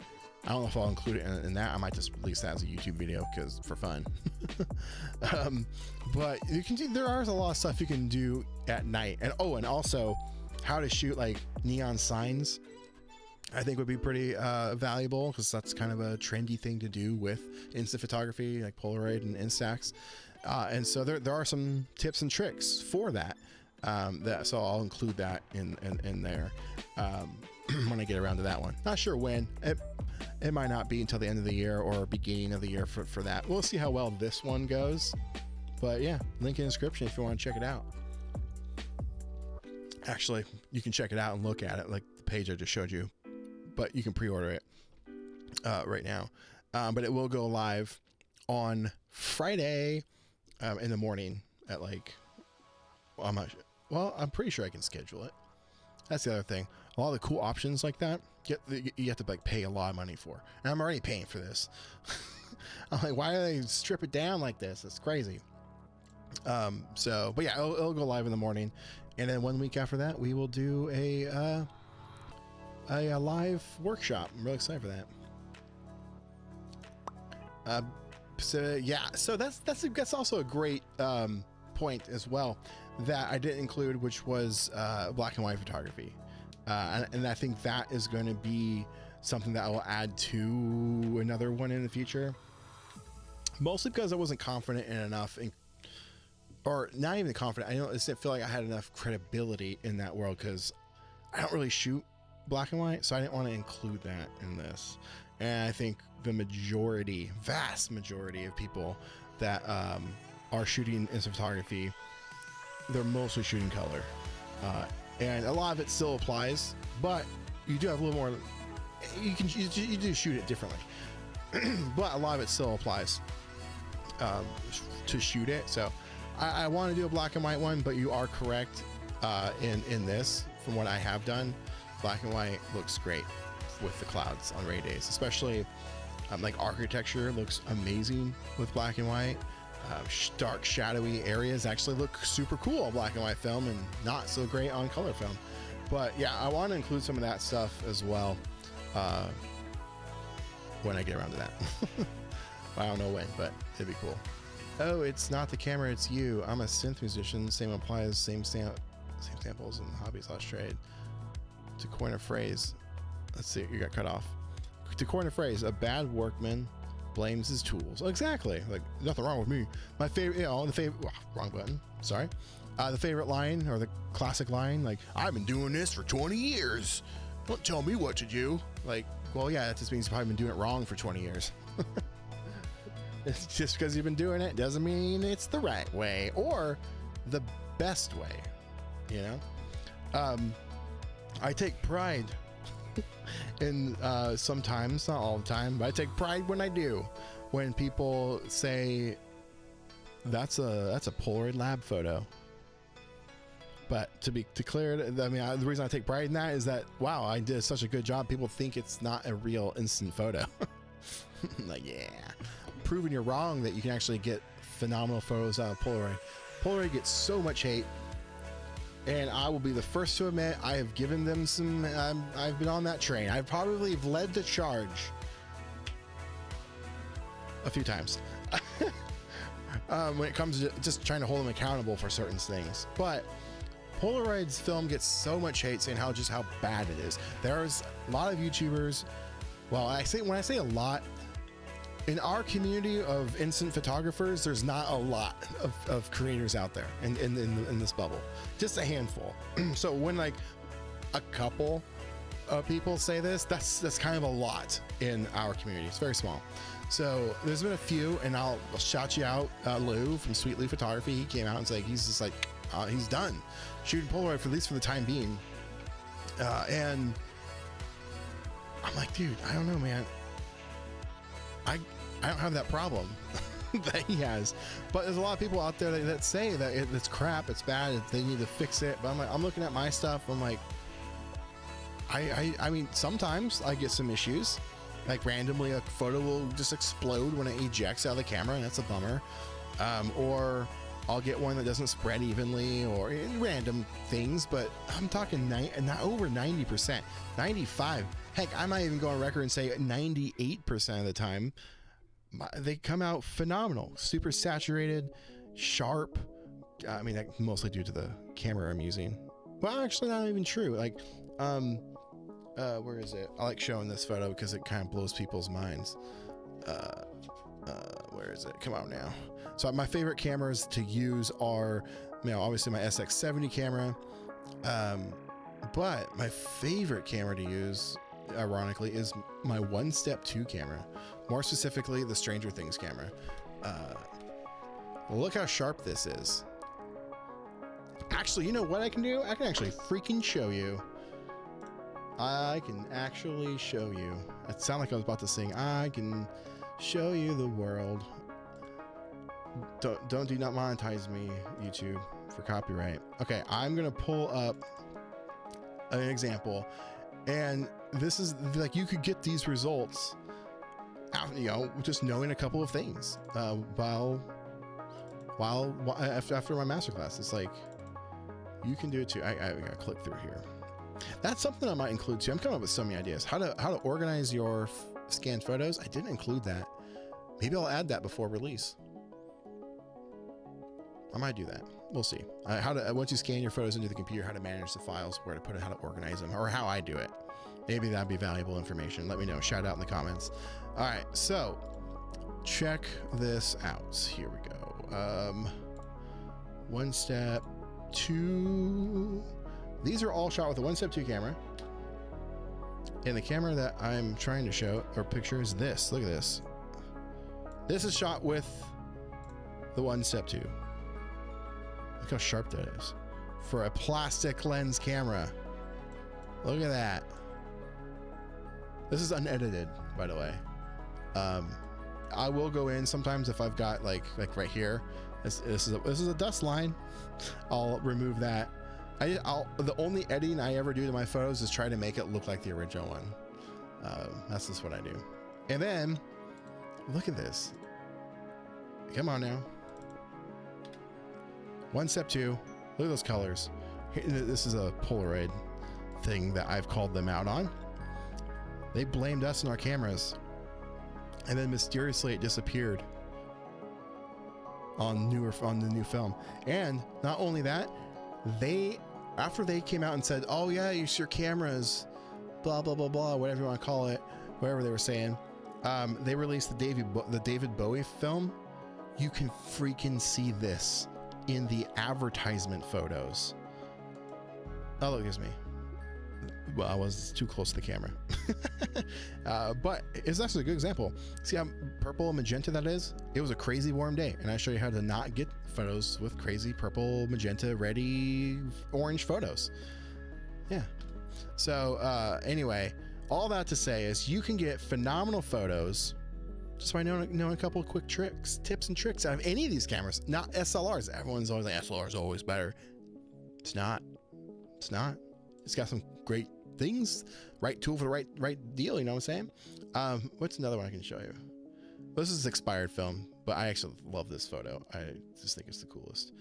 I don't know if I'll include it in that. I might just release that as a YouTube video because for fun. But you can do, there are a lot of stuff you can do at night, and also how to shoot like neon signs. I think would be pretty valuable, because that's kind of a trendy thing to do with instant photography, like Polaroid and Instax. And so there are some tips and tricks for that. So I'll include that in there when I get around to that one. Not sure when. It might not be until the end of the year or beginning of the year for that. We'll see how well this one goes. But yeah, link in the description if you want to check it out. Actually, you can check it out and look at it, like the page I just showed you. But you can pre-order it right now. But it will go live on Friday in the morning at like, I'm pretty sure I can schedule it. That's the other thing. A lot of the cool options like that, you have to like pay a lot of money for. And I'm already paying for this. I'm like, why do they strip it down like this? It's crazy. But yeah, it'll go live in the morning. And then 1 week after that, we will do a live workshop. I'm really excited for that. So that's also a great point as well that I didn't include, which was black and white photography. And I think that is going to be something that I will add to another one in the future. Mostly because I wasn't confident in enough, or not even confident. I didn't feel like I had enough credibility in that world, because I don't really shoot black and white, so I didn't want to include that in this. And I think the vast majority of people that are shooting instant photography, they're mostly shooting color. And a lot of it still applies, but you do have a little more, you do shoot it differently. But a lot of it still applies to shoot it. So I want to do a black and white one, but you are correct in this. From what I have done, black and white looks great with the clouds on rainy days, especially like architecture looks amazing with black and white. Dark shadowy areas actually look super cool on black and white film, and not so great on color film. But yeah, I want to include some of that stuff as well when I get around to that. I don't know when, but it'd be cool. Oh, it's not the camera, it's you. I'm a synth musician. Same applies. Same samples and hobby/trade. To coin a phrase, let's see, you got cut off. To coin a phrase, a bad workman blames his tools. Exactly. Like, nothing wrong with me. My favorite, wrong button. Sorry. The favorite line, or the classic line, like, I've been doing this for 20 years. Don't tell me what to do. Like, well, yeah, that just means you've probably been doing it wrong for 20 years. It's just because you've been doing it doesn't mean it's the right way or the best way, you know? I take pride in sometimes, not all the time, but I take pride when I do. When people say that's a Polaroid lab photo. But to be declared, I mean, the reason I take pride in that is that, wow, I did such a good job. People think it's not a real instant photo. Like, yeah, proving you're wrong that you can actually get phenomenal photos out of Polaroid. Polaroid gets so much hate, and I will be the first to admit I have given them some. I've been on that train. I've probably led the charge a few times when it comes to just trying to hold them accountable for certain things. But Polaroid's film gets so much hate saying how bad it is. There's a lot of YouTubers. Well, when I say a lot, in our community of instant photographers, there's not a lot of creators out there in this bubble, just a handful. So when like a couple of people say this, that's kind of a lot in our community. It's very small. So there's been a few, and I'll shout you out. Lou from Sweet Lou Photography, he came out and said he's just like he's done shooting Polaroid, for at least for the time being. And I'm like, dude, I don't know, man. I don't have that problem that he has, but there's a lot of people out there that say that it's crap, it's bad, they need to fix it. But I'm looking at my stuff, I'm like, I mean, sometimes I get some issues, like randomly a photo will just explode when it ejects out of the camera, and that's a bummer. Or I'll get one that doesn't spread evenly, or random things. But I'm talking not over 90%, 95. Heck, I might even go on record and say 98% of the time they come out phenomenal, super saturated, sharp. I mean, that mostly due to the camera I'm using. Well, actually, not even true. Like, where is it? I like showing this photo because it kind of blows people's minds. Where is it? Come on now. So my favorite cameras to use are, obviously my SX70 camera. But my favorite camera to use, ironically, is my 1-Step 2 camera. More specifically, the Stranger Things camera. Look how sharp this is. Actually, you know what I can do? I can actually freaking show you. I can actually show you. It sounded like I was about to sing. I can show you the world. Do not monetize me, YouTube, for copyright. Okay, I'm gonna pull up an example, and this is like, you could get these results, just knowing a couple of things while after my masterclass. It's like, you can do it too. I gotta click through here. That's something I might include too. I'm coming up with so many ideas. How to organize your scanned photos. I didn't include that. Maybe I'll add that before release. I might do that. We'll see. How to, once you scan your photos into the computer, how to manage the files, where to put it, how to organize them, or how I do it. Maybe that'd be valuable information. Let me know. Shout out in the comments. All right, so check this out. Here we go. 1-Step 2. These are all shot with a 1-Step 2 camera. And the camera that I'm trying to show or picture is this. Look at this. This is shot with the 1-Step 2. Look how sharp that is for a plastic lens camera. Look at that. This is unedited, by the way. I will go in sometimes if I've got like right here. This is a dust line. I'll remove that. The only editing I ever do to my photos is try to make it look like the original one. That's just what I do. And then look at this. Come on now. 1-Step 2. Look at those colors. This is a Polaroid thing that I've called them out on. They blamed us and our cameras, and then mysteriously it disappeared on the new film. And not only that, after they came out and said, "Oh yeah, it's your cameras," blah blah blah blah, whatever you want to call it, whatever they were saying, they released the David Bowie film. You can freaking see this in the advertisement photos. Oh, look, here's me. Well, I was too close to the camera. But it's actually a good example. See how purple and magenta that is? It was a crazy warm day, and I show you how to not get photos with crazy purple, magenta, reddy, orange photos. Yeah. So anyway, all that to say is you can get phenomenal photos just by knowing a couple of quick tips and tricks out of any of these cameras. Not SLRs. Everyone's always like, SLRs are always better. It's not. It's not. It's got some great things. Right tool for the right deal. You know what I'm saying? What's another one I can show you? This is expired film, but I actually love this photo. I just think it's the coolest.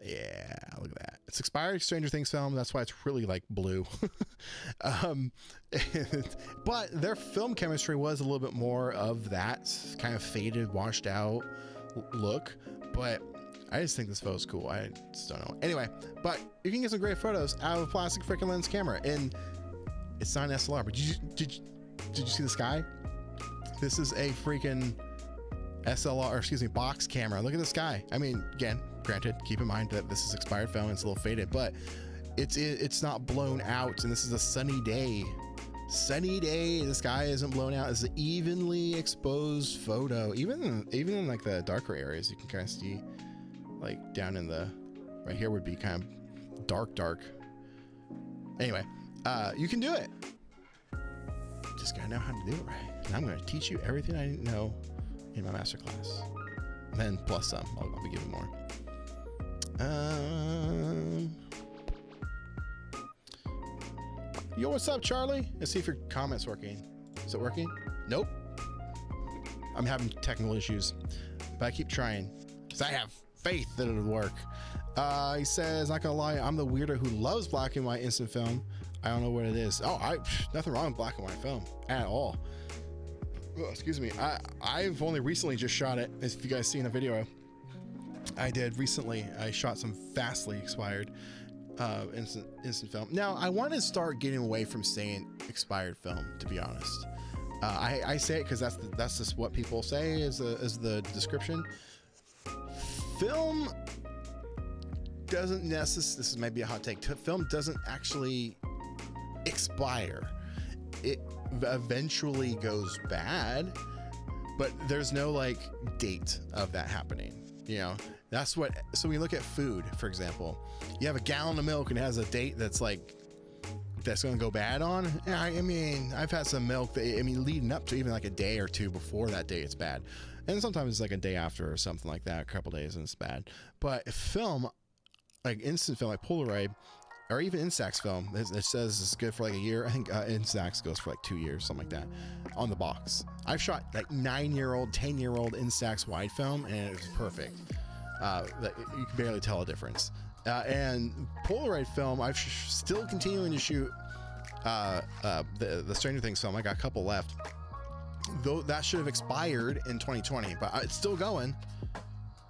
Yeah, look at that. It's expired Stranger Things film. That's why it's really like blue. But their film chemistry was a little bit more of that kind of faded, washed out look. But I just think this photo's cool. I just don't know. Anyway, but you can get some great photos out of a plastic freaking lens camera, and it's not an SLR. But did you see the sky? This is a freaking SLR, or excuse me, box camera. Look at the sky. I mean, again, granted, keep in mind that this is expired film. It's a little faded, but it's not blown out, and this is a sunny day. Sunny day. The sky isn't blown out. It's an evenly exposed photo. Even in like the darker areas, you can kind of see, like down in the right here would be kind of dark. Anyway, you can do it. Just gotta know how to do it right. And I'm gonna teach you everything I didn't know in my masterclass. And then plus some. I'll be giving more. Yo, what's up, Charlie? Let's see if your comment's working. Is it working? Nope. I'm having technical issues, but I keep trying because I have faith that it'll work. He says, not gonna lie, I'm the weirdo who loves black and white instant film. I don't know what it is. Oh, nothing wrong with black and white film at all. Oh, excuse me. I've only recently just shot it. If you guys seen a video I did recently, I shot some vastly expired instant film. Now I want to start getting away from saying expired film, to be honest. I say it because that's just what people say is the description. Film doesn't necessarily, this is maybe a hot take, film doesn't actually expire. It eventually goes bad, but there's no like date of that happening. You know, that's what, so we look at food, for example. You have a gallon of milk and it has a date that's like, that's going to go bad on. I mean, I've had some milk that, I mean, leading up to even like a day or two before that day, it's bad. And sometimes it's like a day after or something like that, a couple days, and it's bad. But film, like instant film, like Polaroid, or even Instax film, it says it's good for like a year. I think Instax goes for like 2 years, something like that, on the box. I've shot like 9-year-old, 10-year-old Instax wide film, and it was perfect. You can barely tell a difference. And Polaroid film, I'm still continuing to shoot the Stranger Things film. I got a couple left. Though that should have expired in 2020, but it's still going.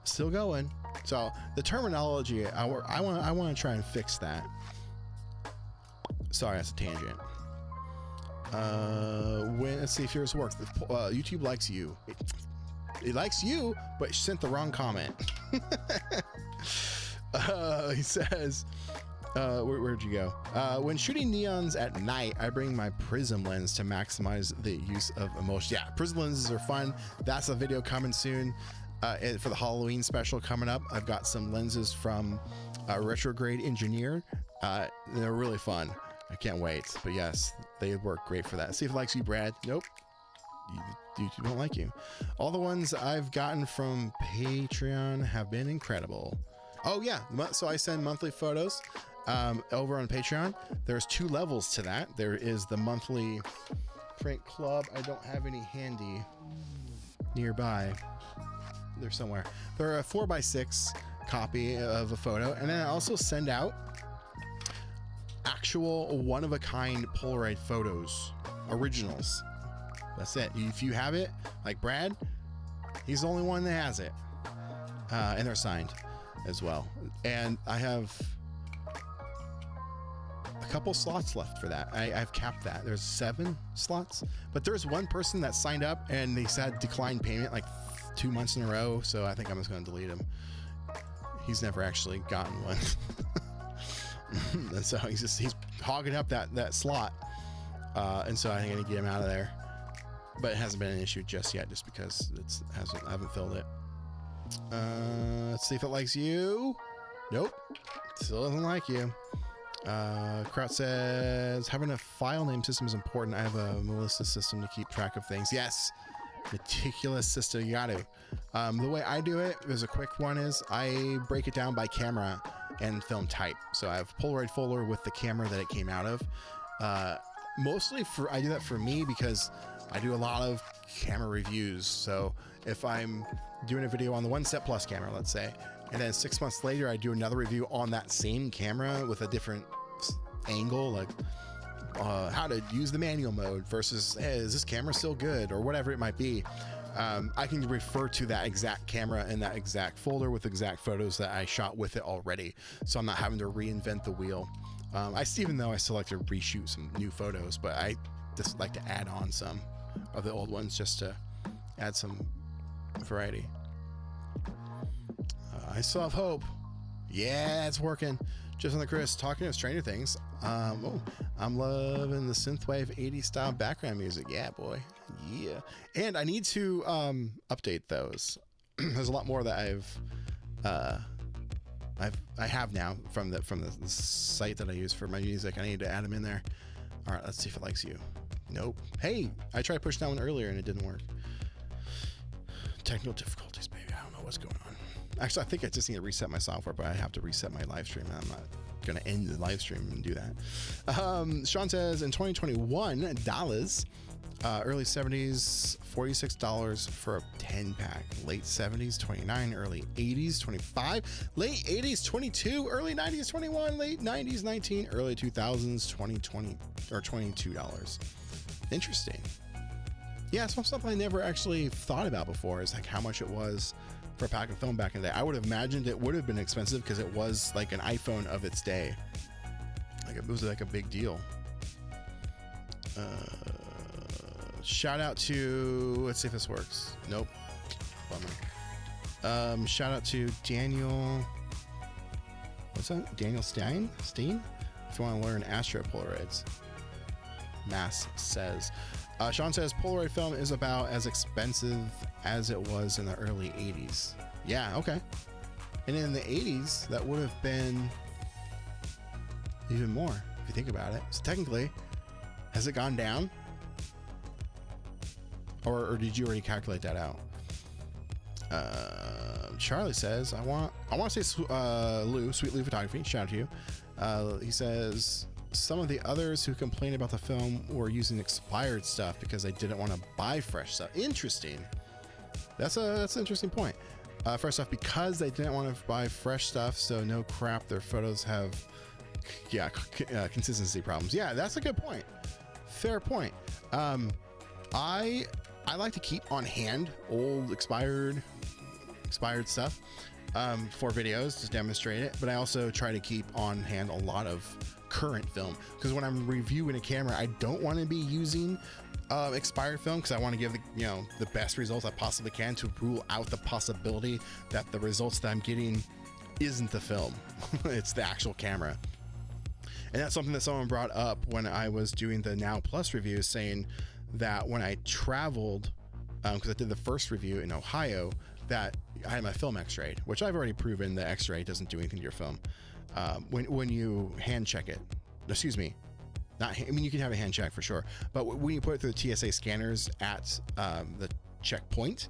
Still going. So the terminology, I want to try and fix that. Sorry, that's a tangent. Let's see if yours works. YouTube likes you. It likes you, but sent the wrong comment. He says, where'd you go? When shooting neons at night, I bring my prism lens to maximize the use of emotion. Yeah, prism lenses are fun. That's a video coming soon. For the Halloween special coming up, I've got some lenses from Retrograde Engineer. They're really fun. I can't wait. But yes, they work great for that. See if it likes you, Brad. Nope. YouTube don't like you. All the ones I've gotten from Patreon have been incredible. Oh yeah, so I send monthly photos over on Patreon. There's 2 levels to that. There is the monthly print club. I don't have any handy nearby. They're somewhere. They're a 4x6 copy of a photo, and then I also send out actual one-of-a-kind Polaroid photos, originals. That's it. If you have it, like Brad, he's the only one that has it, and they're signed as well. And I have a couple slots left for that. I've capped that. There's 7 slots, but there's one person that signed up and they said declined payment like 2 months in a row, so I think I'm just going to delete him. He's never actually gotten one. And so he's hogging up that slot, and so I think I need to get him out of there, but it hasn't been an issue just yet, just because I haven't filled it. Let's see if it likes you. Nope, still doesn't like you. Kraut says having a file name system is important. I have a Melissa system to keep track of things. Yes, meticulous system. You got to. The way I do it, there's a quick one, is I break it down by camera. and film type. So I have Polaroid folder with the camera that it came out of. Mostly I do that for me because I do a lot of camera reviews. So if I'm doing a video on the 1 Step Plus camera, let's say, and then 6 months later I do another review on that same camera with a different angle, like how to use the manual mode versus, hey, is this camera still good, or whatever it might be, I can refer to that exact camera in that exact folder with exact photos that I shot with it already, so I'm not having to reinvent the wheel. Even though I still like to reshoot some new photos, but I just like to add on some of the old ones just to add some variety. I still have hope. Yeah, it's working. Just on the Chris, talking of Stranger Things. I'm loving the synthwave 80s style background music. Yeah, boy. Yeah. And I need to update those. There's a lot more that I have now from the site that I use for my music. I need to add them in there. All right, let's see if it likes you. Nope. Hey, I tried pushing that one earlier and it didn't work. Technical difficulties, baby. I don't know what's going on. Actually, I think I just need to reset my software, but I have to reset my live stream, and I'm not going to end the live stream and do that. Sean says in 2021, dollars, early 70s, $46 for a 10 pack, late 70s, 29, early 80s, 25, late 80s, 22, early 90s, 21, late 90s, 19, early 2000s, 20 or $22. Interesting. Yeah, some stuff I never actually thought about before is like how much it was for a pack of film back in the day. I would have imagined it would have been expensive because it was like an iPhone of its day. Like it was like a big deal. Shout out to, let's see if this works. Nope. Bummer. Shout out to Daniel. What's that? Daniel Steen? If you want to learn Astro Polaroids. Mass says. Sean says Polaroid film is about as expensive as it was in the early 80s. Yeah, okay. And in the 80s, that would have been even more if you think about it. So technically, has it gone down? Or did you already calculate that out? Charlie says, I want to say Sweet Lou Photography. Shout out to you. He says, some of the others who complained about the film were using expired stuff because they didn't want to buy fresh stuff. Interesting. That's an interesting point. Fresh stuff because they didn't want to buy fresh stuff, so no crap, their photos have consistency problems. Yeah, that's a good point. Fair point. I like to keep on hand old expired stuff for videos to demonstrate it, but I also try to keep on hand a lot of current film because when I'm reviewing a camera, I don't want to be using expired film because I want to give the best results I possibly can to rule out the possibility that the results that I'm getting isn't the film. It's the actual camera. And that's something that someone brought up when I was doing the Now Plus review, saying that when I traveled, because I did the first review in Ohio, that I had my film x-rayed, which I've already proven the x-ray doesn't do anything to your film. When you hand check it, excuse me, you can have a hand check for sure, but when you put it through the TSA scanners at the checkpoint,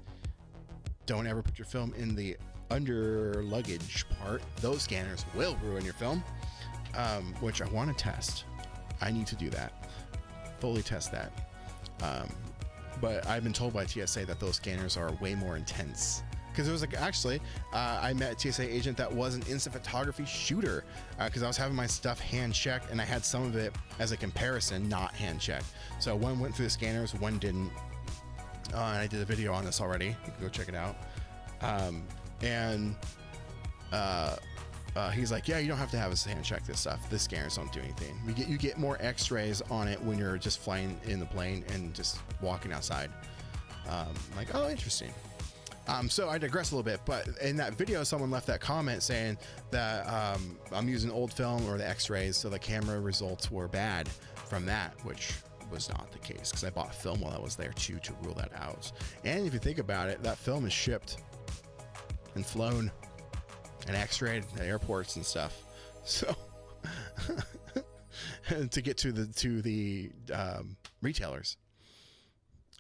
don't ever put your film in the under luggage part. Those scanners will ruin your film, which I want to test. I need to do that, fully test that. But I've been told by TSA that those scanners are way more intense. Because it was like, actually, I met a TSA agent that was an instant photography shooter because I was having my stuff hand checked and I had some of it as a comparison, not hand checked. So one went through the scanners, one didn't. And I did a video on this already. You can go check it out. He's like, yeah, you don't have to have us hand check this stuff. The scanners don't do anything. You get more x-rays on it when you're just flying in the plane and just walking outside. Like, oh, interesting. So I digress a little bit, but in that video, someone left that comment saying that I'm using old film or the x-rays, so the camera results were bad from that, which was not the case because I bought film while I was there too to rule that out. And if you think about it, that film is shipped and flown and x-rayed at airports and stuff. So to get to the retailers.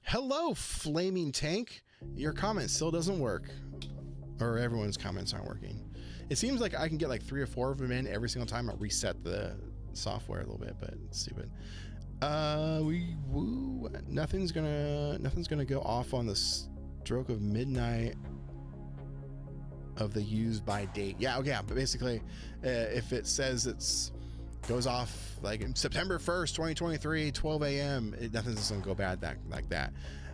Hello, Flaming Tank. Your comment still doesn't work, or everyone's comments aren't working. It seems like I can get like 3 or 4 of them in every single time I reset the software a little bit, but it's stupid. Nothing's gonna go off on the stroke of midnight of the use by date. Yeah, okay, but basically, if it says it's goes off like September 1st, 2023, 12 a.m., nothing's gonna go bad like that.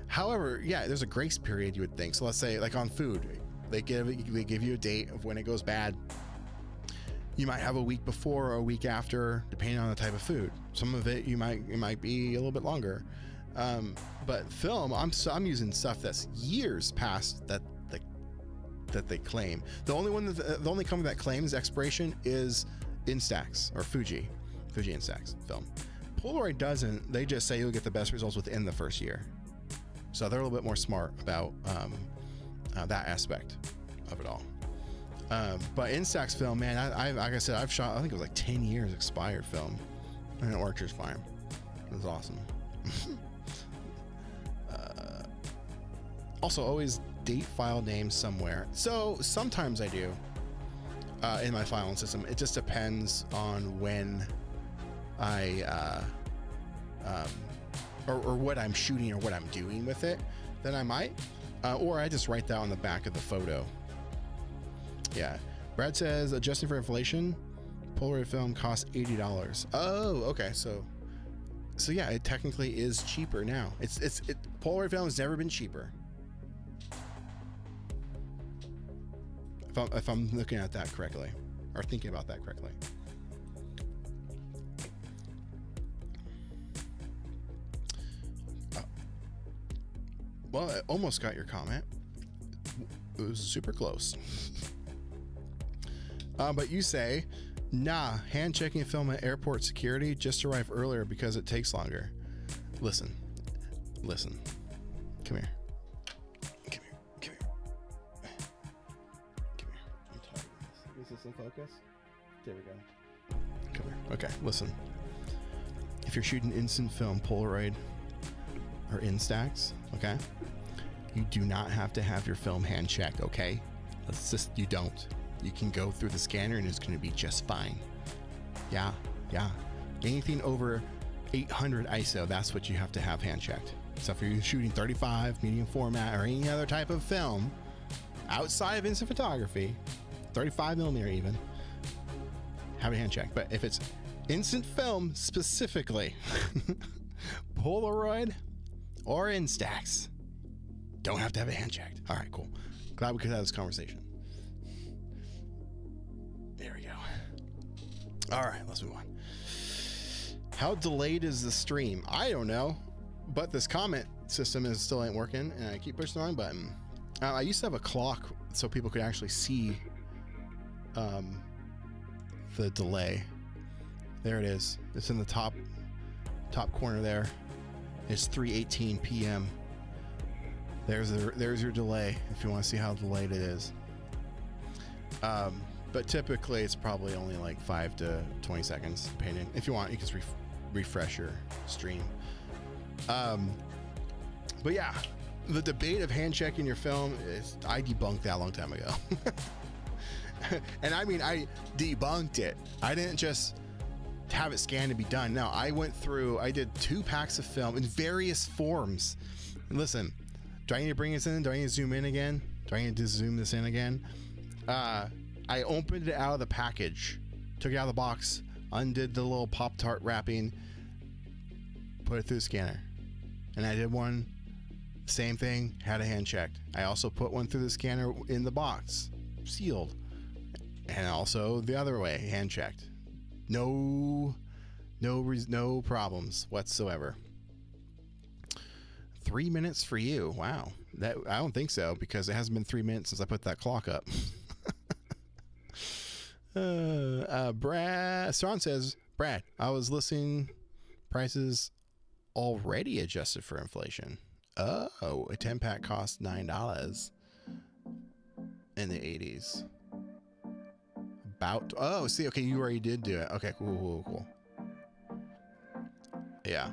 However, yeah, there's a grace period, you would think. So let's say like on food, they give you a date of when it goes bad. You might have a week before or a week after, depending on the type of food. Some of it it might be a little bit longer. But film, I'm using stuff that's years past that they claim. The only company that claims expiration is Instax or Fuji Instax film. Polaroid doesn't. They just say you'll get the best results within the first year. So they're a little bit more smart about that aspect of it all. But Instax film, man, I like I said, I've shot, I think it was like 10 years expired film, and it worked just fine. It was awesome. Also, always date file name somewhere. So sometimes I do in my filing system. It just depends on when I or what I'm shooting or what I'm doing with it. Then I might, or I just write that on the back of the photo. Yeah. Brad says, adjusting for inflation, Polaroid film costs $80. Oh, okay. So yeah, it technically is cheaper now. Polaroid film has never been cheaper. If I'm looking at that correctly, or thinking about that correctly. Well, I almost got your comment. It was super close. But you say, nah, hand checking film at airport security, just arrived earlier because it takes longer. Listen. Come here. I'm tired of this. Is this in focus? There we go. Come here. Okay, listen. If you're shooting instant film, Polaroid or Instax, okay, you do not have to have your film hand checked, okay? You don't. You can go through the scanner and it's going to be just fine. Yeah. Anything over 800 ISO, that's what you have to have hand checked. So if you're shooting 35, medium format, or any other type of film outside of instant photography, 35 millimeter even, have a hand check. But if it's instant film specifically, Polaroid or Instax, don't have to have a hand checked. All right, cool. Glad we could have this conversation. There we go. All right, let's move on. How delayed is the stream? I don't know, but this comment system still ain't working, and I keep pushing the wrong button. I used to have a clock so people could actually see the delay. There it is. It's in the top corner there. It's 3:18 p.m. There's your delay if you want to see how delayed it is. But typically it's probably only like 5 to 20 seconds, depending. If you want, you can just refresh your stream. But yeah, the debate of hand checking your film I debunked that a long time ago. And I mean, I debunked it. I didn't just have it scanned to be done. No, I did 2 packs of film in various forms. And listen, do I need to bring this in? Do I need to zoom in again? Do I need to zoom this in again? I opened it out of the package, took it out of the box, undid the little Pop-Tart wrapping, put it through the scanner. And I did one, same thing, had a hand checked. I also put one through the scanner in the box, sealed. And also the other way, hand checked. No problems whatsoever. 3 minutes for you. Wow. I don't think so, because it hasn't been 3 minutes since I put that clock up. Brad Strawn says, Brad, I was listening, prices already adjusted for inflation. Oh, a 10-pack cost $9 in the 80s. See, okay, you already did do it. Okay, cool. Yeah,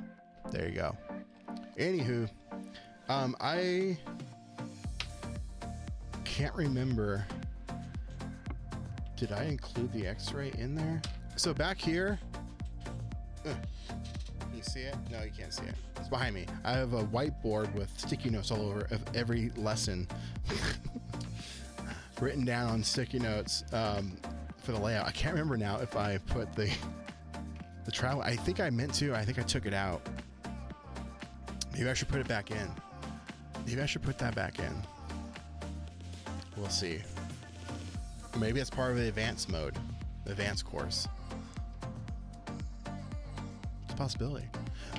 there you go. Anywho, I can't remember Did I include the x-ray in there? So back here, can you see it? No, you can't see it. It's behind me. I have a whiteboard with sticky notes all over of every lesson written down on sticky notes for the layout. I can't remember now if I put the travel. I think I meant to. I think I took it out. Maybe I should put it back in. Maybe I should put that back in. We'll see. Maybe it's part of the advanced mode, the advanced course. It's a possibility.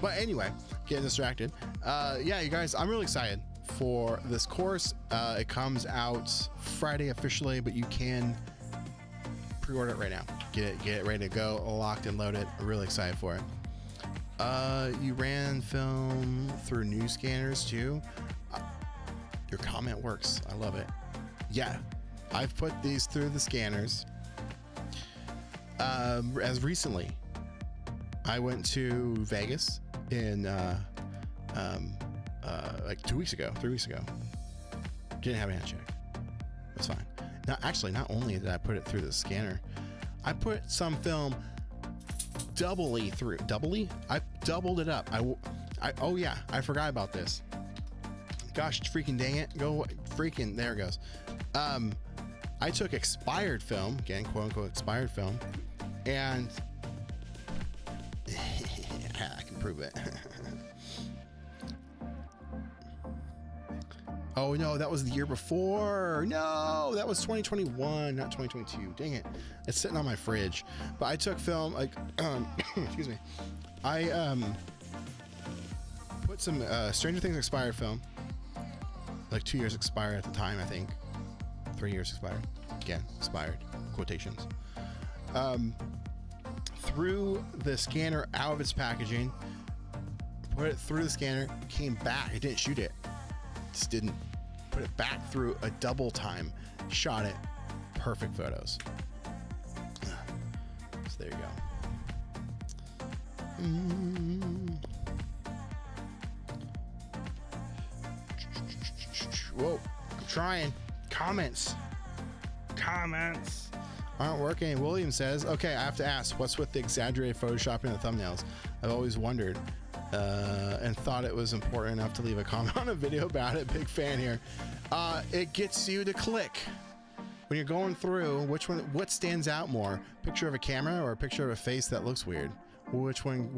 But anyway, getting distracted. Yeah, you guys, I'm really excited for this course. It comes out Friday officially, but you can pre-order it right now. Get it ready to go, locked and loaded. I'm really excited for it. You ran film through new scanners too. Your comment works. I love it. Yeah, I've put these through the scanners. As recently, I went to Vegas in like 2 weeks ago, 3 weeks ago. Didn't have any check. That's fine. Now, actually, not only did I put it through the scanner, I put some film doubly through. Doubly? I doubled it up. Oh yeah, I forgot about this. Gosh, freaking dang it. Go freaking, there it goes. I took expired film, again, quote unquote expired film, and I can prove it. Oh no, that was the year before. No, that was 2021, not 2022. Dang it. It's sitting on my fridge. But I took film, like, excuse me. I put some Stranger Things expired film. Like 2 years expired at the time, I think. 3 years expired. Again, expired. Quotations. Threw the scanner out of its packaging, put it through the scanner, came back. I didn't shoot it. Just didn't. Put it back through a double time, shot it. Perfect photos. So there you go. Whoa, I'm trying. Comments aren't working. William says, okay, I have to ask, what's with the exaggerated photoshopping of the thumbnails? I've always wondered and thought it was important enough to leave a comment on a video about it. Big fan here. It gets you to click when you're going through. What stands out more, picture of a camera or a picture of a face that looks weird? Which one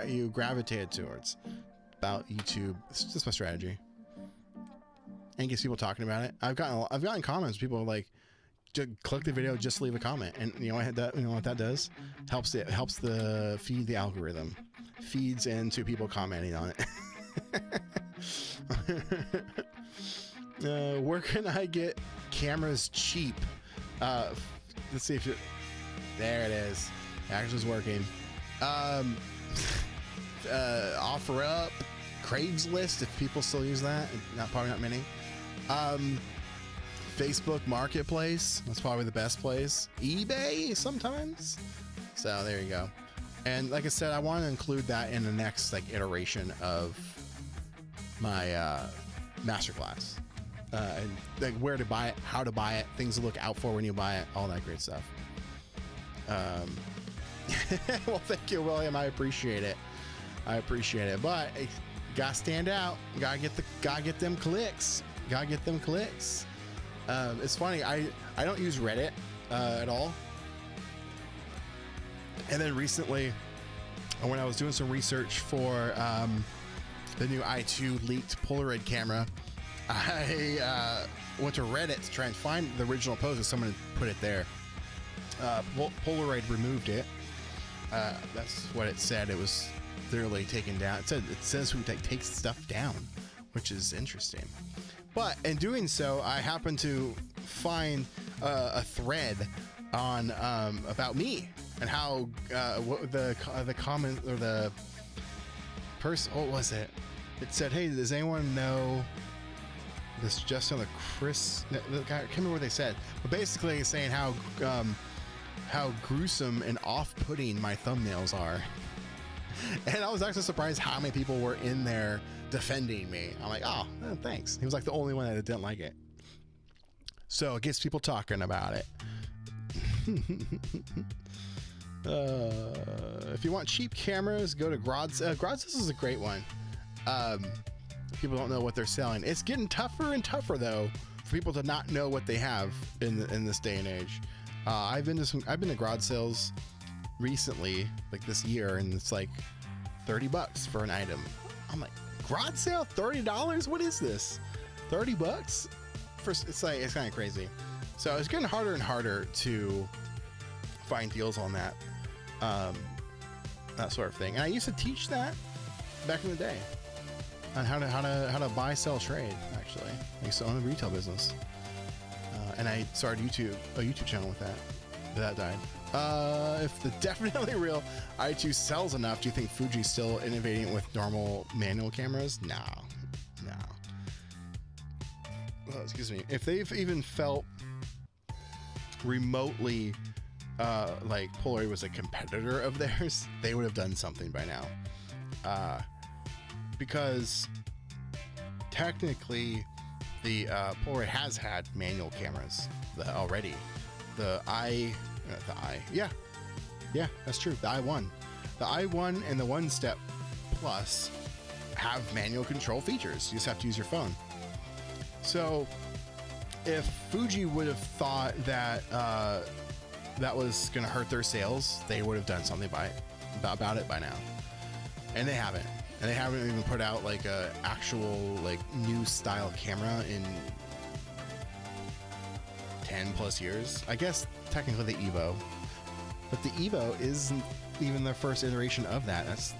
you gravitated towards? About YouTube. It's just my strategy. And gets people talking about it. I've gotten comments. People are like, just click the video, just leave a comment, and you know what that does? Helps the feed the algorithm, feeds into people commenting on it. Where can I get cameras cheap? Let's see if there it is. Action's working. OfferUp, Craigslist, if people still use that. Probably not many. Facebook Marketplace, that's probably the best place. eBay sometimes. So there you go. And like I said, I want to include that in the next iteration of my Masterclass. And like where to buy it, how to buy it, things to look out for when you buy it, all that great stuff. Well, thank you, William. I appreciate it. But you gotta stand out. You gotta get them clicks. It's funny. I don't use Reddit at all. And then recently, when I was doing some research for the new i2 leaked Polaroid camera, I went to Reddit to try and find the original post, and someone put it there. Polaroid removed it. That's what it said. It was clearly taken down. It says who takes stuff down, which is interesting. But in doing so, I happened to find a thread on about me and how what the comment or the person. What was it? It said, "Hey, does anyone know this?" Just on the Chris. I can't remember what they said, but basically saying how gruesome and off-putting my thumbnails are. And I was actually surprised how many people were in there defending me. I'm like, oh, thanks. He was like the only one that didn't like it. So it gets people talking about it. If you want cheap cameras, go to Grods. Grods is a great one. People don't know what they're selling. It's getting tougher and tougher though for people to not know what they have in this day and age. I've been to garage sales recently, like this year, and it's like $30 for an item. I'm like, garage sale, $30? What is this? $30? It's kind of crazy. So it's getting harder and harder to find deals on that, that sort of thing. And I used to teach that back in the day on how to buy, sell, trade. Actually, I used to own a retail business, and I started a YouTube channel with that. That died. If the definitely real i2 sells enough, do you think Fuji's still innovating with normal manual cameras? No. Oh, excuse me. If they've even felt remotely like Polaroid was a competitor of theirs, they would have done something by now. Because technically, the Polaroid has had manual cameras already. Yeah, that's true. The i1 and the One Step Plus have manual control features. You just have to use your phone. So if Fuji would have thought that that was going to hurt their sales, they would have done something about it by now. And they haven't. And they haven't even put out like a actual like new style camera in 10 plus years. I guess technically the Evo, but the Evo isn't even their first iteration of that. That's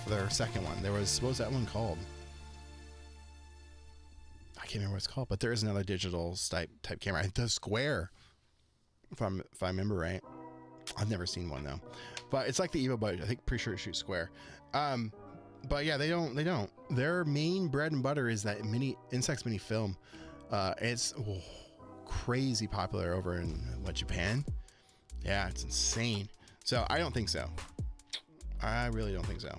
their second one. What was that one called? I can't remember what it's called, but there is another digital type camera. It does square, if I remember right. I've never seen one though, but it's like the Evo, but I think pretty sure it shoots square. But yeah, they don't. Their main bread and butter is that Instax mini film. It's crazy popular over in Japan. Yeah, it's insane. So I don't think so. I really don't think so.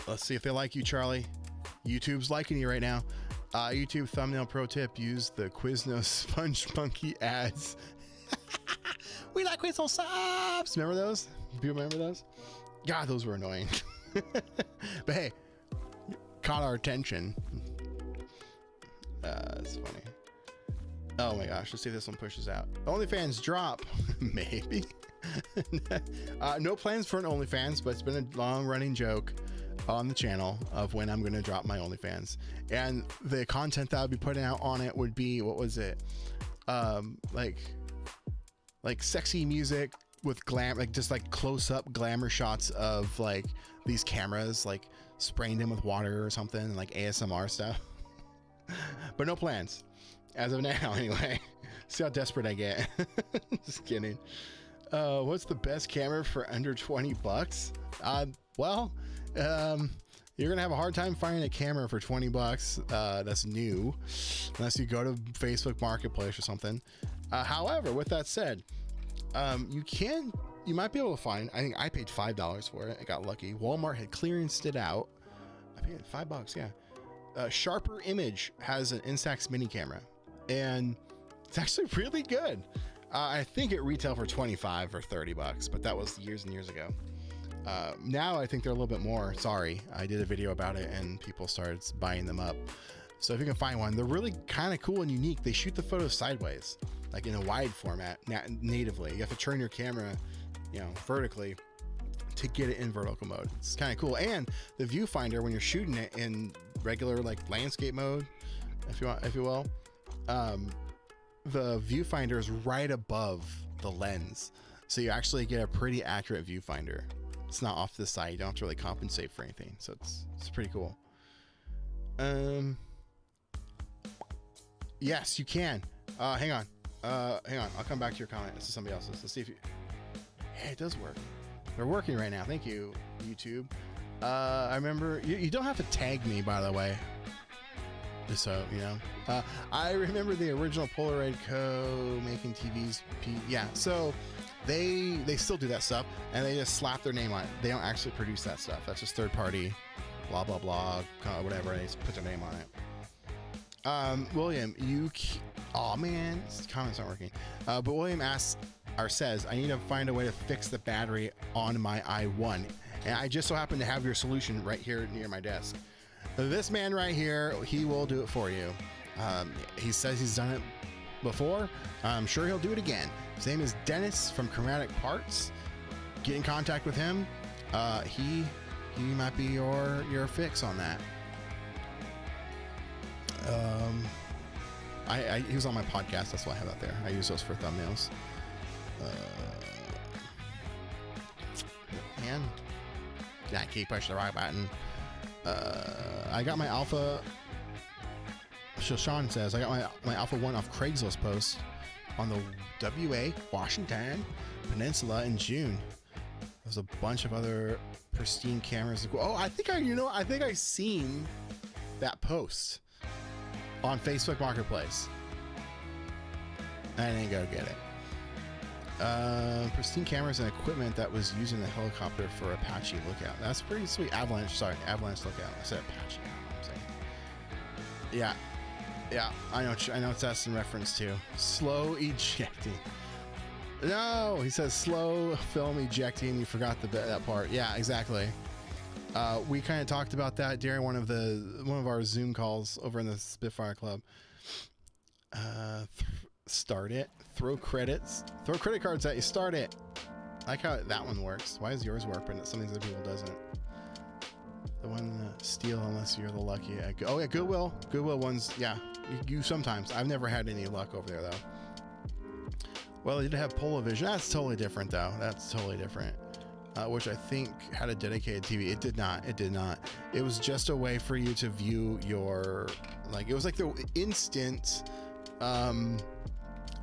Let's see if they like you, Charlie. YouTube's liking you right now. YouTube thumbnail pro tip: use the Quiznos Sponge Monkey ads. We like Quiznos subs. Remember those? Do you remember those? God, those were annoying. But hey, caught our attention. That's funny. Oh my gosh, let's see if this one pushes out. OnlyFans drop. Maybe. No plans for an OnlyFans, but it's been a long running joke on the channel of when I'm going to drop my OnlyFans. And the content that I'll be putting out on it would be, what was it? Like sexy music with like just like close up glamour shots of like these cameras, like spraying them with water or something, like ASMR stuff. But no plans as of now anyway. See how desperate I get. Just kidding. What's the best camera for under $20? Well, you're gonna have a hard time finding a camera for $20 that's new, unless you go to Facebook Marketplace or something. However, with that said, you might be able to find, I think I paid $5 for it. I got lucky. Walmart had clearanced it out. I paid $5, yeah. Sharper Image has an Instax mini camera, and it's actually really good. I think it retailed for $25 or $30, but that was years and years ago. Now I think they're a little bit more. Sorry, I did a video about it and people started buying them up. So if you can find one, they're really kind of cool and unique. They shoot the photos sideways, like in a wide format natively. You have to turn your camera, vertically to get it in vertical mode. It's kind of cool. And the viewfinder, when you're shooting it in regular like landscape mode, if you will, the viewfinder is right above the lens, so you actually get a pretty accurate viewfinder. It's not off to the side. You don't have to really compensate for anything, so it's pretty cool. Yes, you can. Hang on. I'll come back to your comment. This is somebody else's. Let's see if you. Hey, it does work. They're working right now. Thank you, YouTube. I remember you don't have to tag me, by the way. Just so you know. I remember the original Polaroid Co. making TVs. Yeah, so they still do that stuff, and they just slap their name on it. They don't actually produce that stuff. That's just third party, blah blah blah, whatever. They just put their name on it. William, Oh man, his comments aren't working. But William asks or says, I need to find a way to fix the battery on my i1. And I just so happen to have your solution right here near my desk. This man right here, he will do it for you. He says he's done it before. I'm sure he'll do it again. His name is Dennis from Chromatic Parts. Get in contact with him. He might be your fix on that. He was on my podcast. That's why I have that there. I use those for thumbnails. Man, yeah, I keep pushing the right button. I got my Alpha. Sean says I got my Alpha 1 off Craigslist post on the WA Washington Peninsula in June. There's a bunch of other pristine cameras. Oh, I think I've seen that post on Facebook Marketplace. I didn't go get it. Pristine cameras and equipment that was using the helicopter for Apache lookout. That's pretty sweet. Avalanche lookout. I said Apache. I'm saying. Yeah. I know what that's in reference to. Slow ejecting. No, he says slow film ejecting. You forgot that part. Yeah, exactly. We kind of talked about that during one of our Zoom calls over in the Spitfire Club. Start it. Throw credit cards at you. Start it. I like how that one works. Why does yours work, but some of these other people doesn't? The one steal unless you're the lucky. Oh yeah, Goodwill ones. Yeah, you sometimes. I've never had any luck over there though. Well, they did have Polo Vision. That's totally different though. That's totally different. Which I think had a dedicated TV. It did not. It was just a way for you to view your, it was like the instant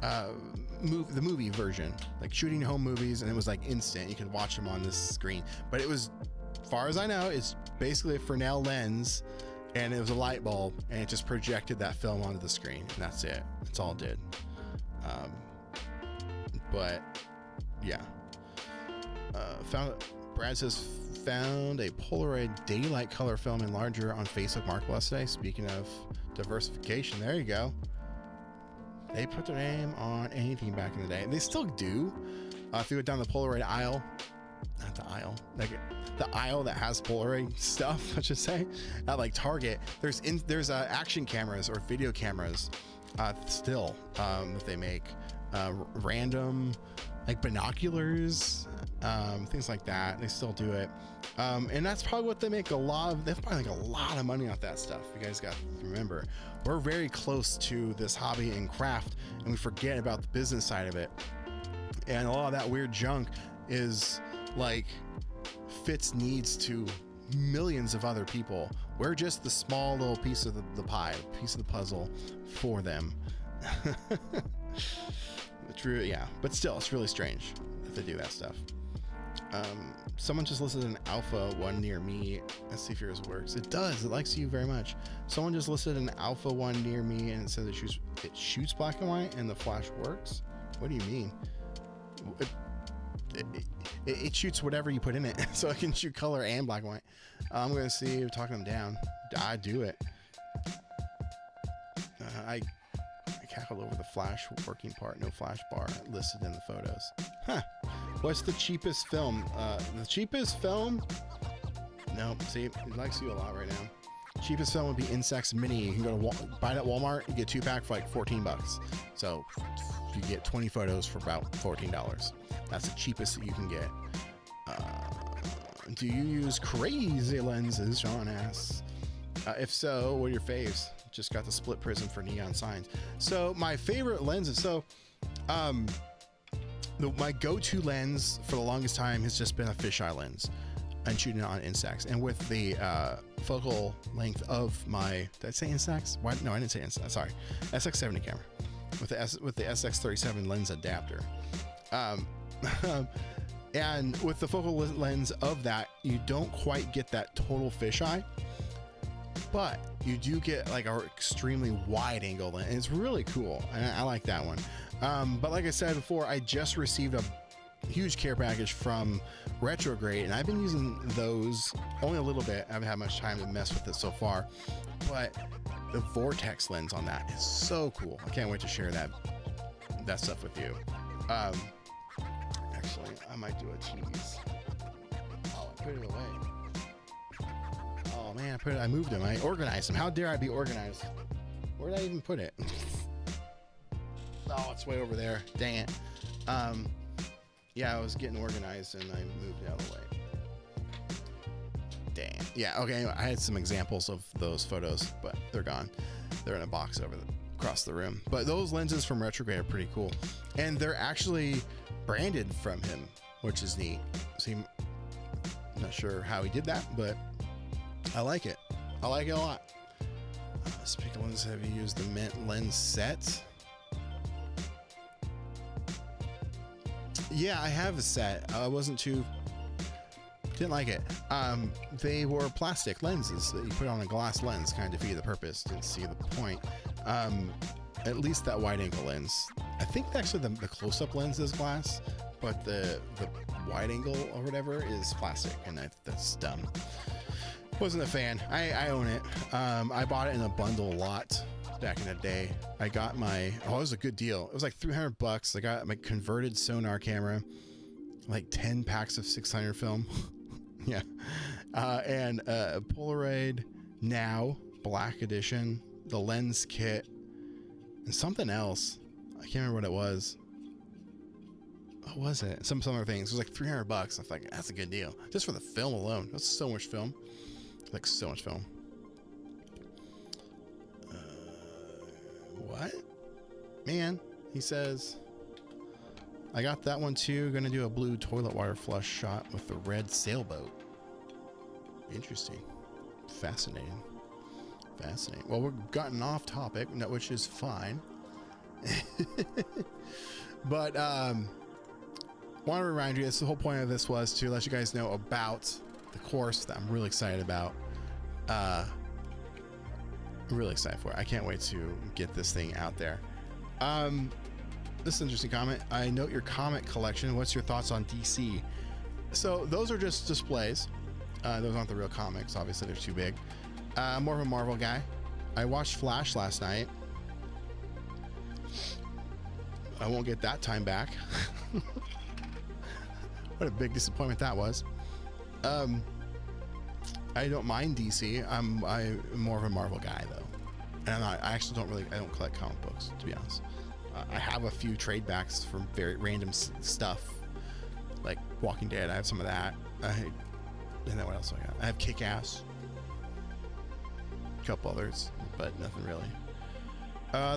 the movie version, like shooting home movies, and it was like instant. You could watch them on this screen, but it was, as far as I know, it's basically a Fresnel lens, and it was a light bulb, and it just projected that film onto the screen, and that's it. That's all it did. But yeah. Brad says found a Polaroid daylight color film in larger on Facebook Marketplace today. Speaking of diversification, there you go. They put their name on anything back in the day, and they still do. If you go down the Polaroid aisle, not the aisle, like the aisle that has Polaroid stuff, I should say, at like Target, there's action cameras or video cameras still that they make, random like binoculars, things like that. They still do it, and that's probably what they make they probably make a lot of money off that stuff. You guys got to remember, we're very close to this hobby and craft, and we forget about the business side of it. And a lot of that weird junk is like fits needs to millions of other people. We're just the small little piece of the pie, piece of the puzzle for them. True, yeah, but still, it's really strange that they do that stuff. Someone just listed an Alpha 1 near me. Let's see if yours works. It does. It likes you very much. Someone just listed an Alpha 1 near me, and it says it shoots black and white, and the flash works. What do you mean? It shoots whatever you put in it, so it can shoot color and black and white. I'm gonna see. We're talking them down. I do it. I cackled over the flash working part. No flash bar listed in the photos. Huh. What's the cheapest film? The cheapest film? No. See, it likes you a lot right now. Cheapest film would be Insects Mini. You can go to buy it at Walmart. You get 2-pack for like $14. So you get 20 photos for about $14. That's the cheapest that you can get. Do you use crazy lenses? Sean asks. If so, what are your faves? Just got the split prism for neon signs. So my favorite lenses. So, my go-to lens for the longest time has just been a fisheye lens, and shooting it on Instax. And with the focal length of my, did I say Instax? Why? No, I didn't say Instax. Sorry, SX70 camera with the SX37 lens adapter. And with the focal lens of that, you don't quite get that total fisheye, but you do get like an extremely wide angle lens, and it's really cool, and I like that one. But like I said before, I just received a huge care package from Retrograde, and I've been using those only a little bit. I haven't had much time to mess with it so far, but the vortex lens on that is so cool. I can't wait to share that stuff with you. Actually, I might do a tease. Oh, I put it away. Oh man, I moved them. I organized them. How dare I be organized? Where did I even put it? Oh, it's way over there. Dang it. Yeah, I was getting organized and I moved it out of the way. Dang. Yeah, okay, anyway, I had some examples of those photos, but they're gone. They're in a box across the room. But those lenses from Retrograde are pretty cool. And they're actually branded from him, which is neat. So I'm not sure how he did that, but I like it. I like it a lot. Speaking of lenses, have you used the Mint lens set? Yeah, I have a set. I didn't like it. They were plastic lenses that you put on a glass lens, kind of defeated the purpose. Didn't see the point. At least that wide angle lens. I think actually the close-up lens is glass, but the wide angle or whatever is plastic, and that's dumb. Wasn't a fan. I own it. I bought it in a bundle lot back in the day. I got it was a good deal. It was like $300. I got my converted sonar camera, like 10 packs of 600 film. Yeah. And a Polaroid Now Black Edition, the lens kit, and something else. I can't remember what it was. What was it? Some other things. It was like $300. I was like, that's a good deal. Just for the film alone. That's so much film. Like so much film. What? Man, he says, I got that one too. Gonna do a blue toilet water flush shot with the red sailboat. Interesting. Fascinating. Fascinating. Well, we've gotten off topic, which is fine. But want to remind you, that's the whole point of this, was to let you guys know about the course that I'm really excited about. Really excited for it. I can't wait to get this thing out there. This is an interesting comment. I note your comic collection. What's your thoughts on DC? So those are just displays. Those aren't the real comics. Obviously, they're too big. I'm more of a Marvel guy. I watched Flash last night. I won't get that time back. What a big disappointment that was. I don't mind DC. I'm more of a Marvel guy though, and I actually I don't collect comic books, to be honest. I have a few trade backs from very random stuff, like Walking Dead. I have some of that. And then what else do I got? I have Kick-Ass, a couple others, but nothing really.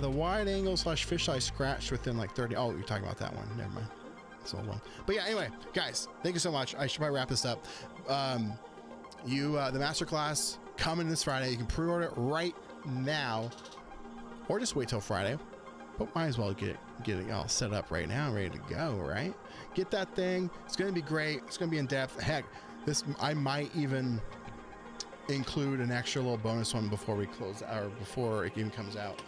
The wide angle / fisheye scratched within like 30. Oh, you're talking about that one. Never mind. That's the old one. But yeah, anyway, guys, thank you so much. I should probably wrap this up. The Masterclass coming this Friday. You can pre-order it right now, or just wait till Friday. But might as well get it all set up right now, ready to go. Right? Get that thing. It's going to be great. It's going to be in depth. Heck, I might even include an extra little bonus one before we close, or before it even comes out.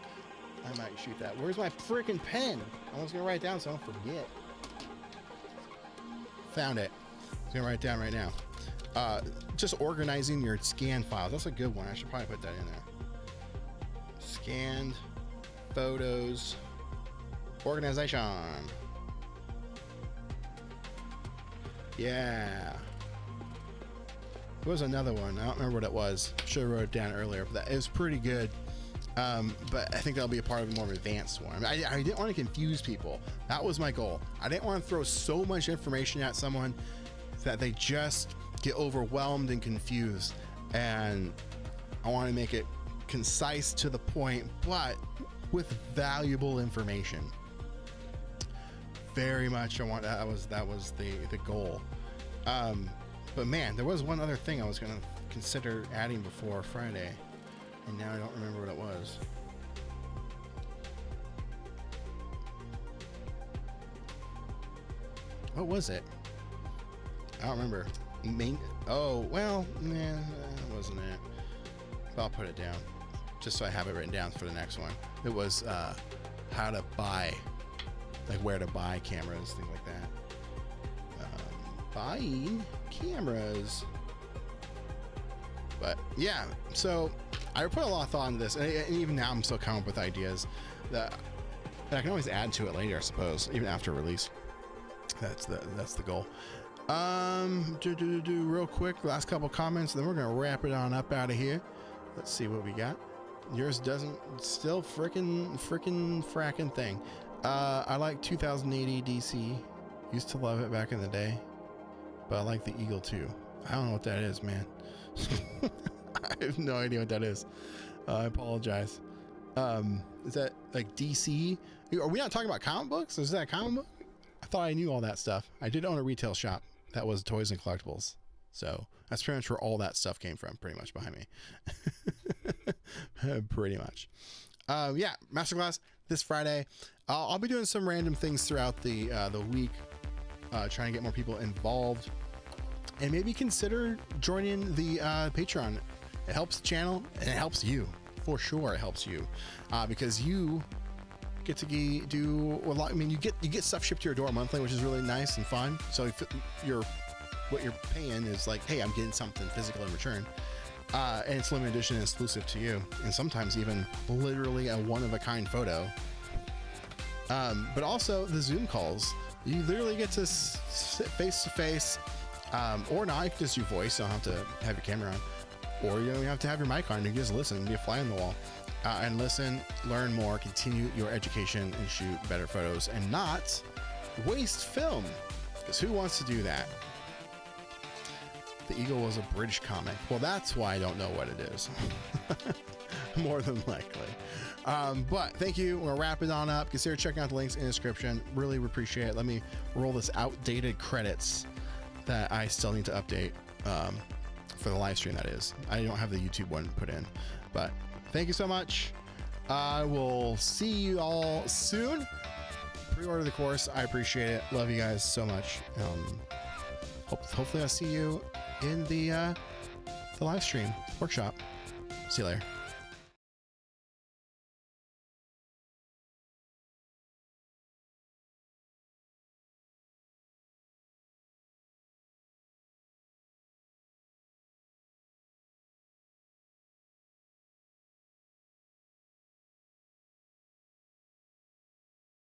I might shoot that. Where's my freaking pen? I was going to write it down so I don't forget. Found it. I'm going to write it down right now. Just organizing your scan files. That's a good one. I should probably put that in there. Scanned photos organization. Yeah. There was another one. I don't remember what it was. Should have wrote it down earlier, but it was pretty good. But I think that'll be a part of a more advanced one. I didn't want to confuse people. That was my goal. I didn't want to throw so much information at someone that they just get overwhelmed and confused. And I want to make it concise, to the point, but with valuable information. Very much. That was the goal. But man, there was one other thing I was going to consider adding before Friday, and now I don't remember what it was. What was it? I don't remember. Oh, well, yeah, that wasn't it. But I'll put it down, just so I have it written down for the next one. It was how to buy, like where to buy cameras, things like that. Buying cameras. But yeah, so I put a lot of thought into this, and even now I'm still coming up with ideas that I can always add to it later, I suppose, even after release. That's the goal. Real quick, last couple comments, then we're gonna wrap it on up out of here. Let's see what we got. Yours doesn't, still fracking thing. I like 2080 DC. Used to love it back in the day, but I like the Eagle too. I don't know what that is, man. I have no idea what that is. I apologize. Is that like DC? Are we not talking about comic books? Is that a comic book? I thought I knew all that stuff. I did own a retail shop that was toys and collectibles. So that's pretty much where all that stuff came from, pretty much behind me. Pretty much. Yeah, Masterclass this Friday. I'll be doing some random things throughout the week, trying to get more people involved, and maybe consider joining the Patreon. It helps the channel and it helps you for sure. It helps you because you get to do a lot. I mean, you get stuff shipped to your door monthly, which is really nice and fun. So if what you're paying is like, hey, I'm getting something physical in return. And it's limited edition and exclusive to you, and sometimes even literally a one-of-a-kind photo. But also the Zoom calls, you literally get to sit face to face, or not. You can just do voice. You don't have to have your camera on, or you don't even have to have your mic on. You can just listen, be a fly on the wall, and listen, learn more, continue your education, and shoot better photos, and not waste film. Because who wants to do that? The Eagle was a British comic. Well, that's why I don't know what it is. More than likely. But thank you. We'll wrap it on up. Consider checking out the links in the description. Really appreciate it. Let me roll this outdated credits that I still need to update for the live stream, that is. I don't have the YouTube one put in. But thank you so much. I will see you all soon. Pre-order the course. I appreciate it. Love you guys so much. Hopefully I'll see you in the live stream workshop. See you later.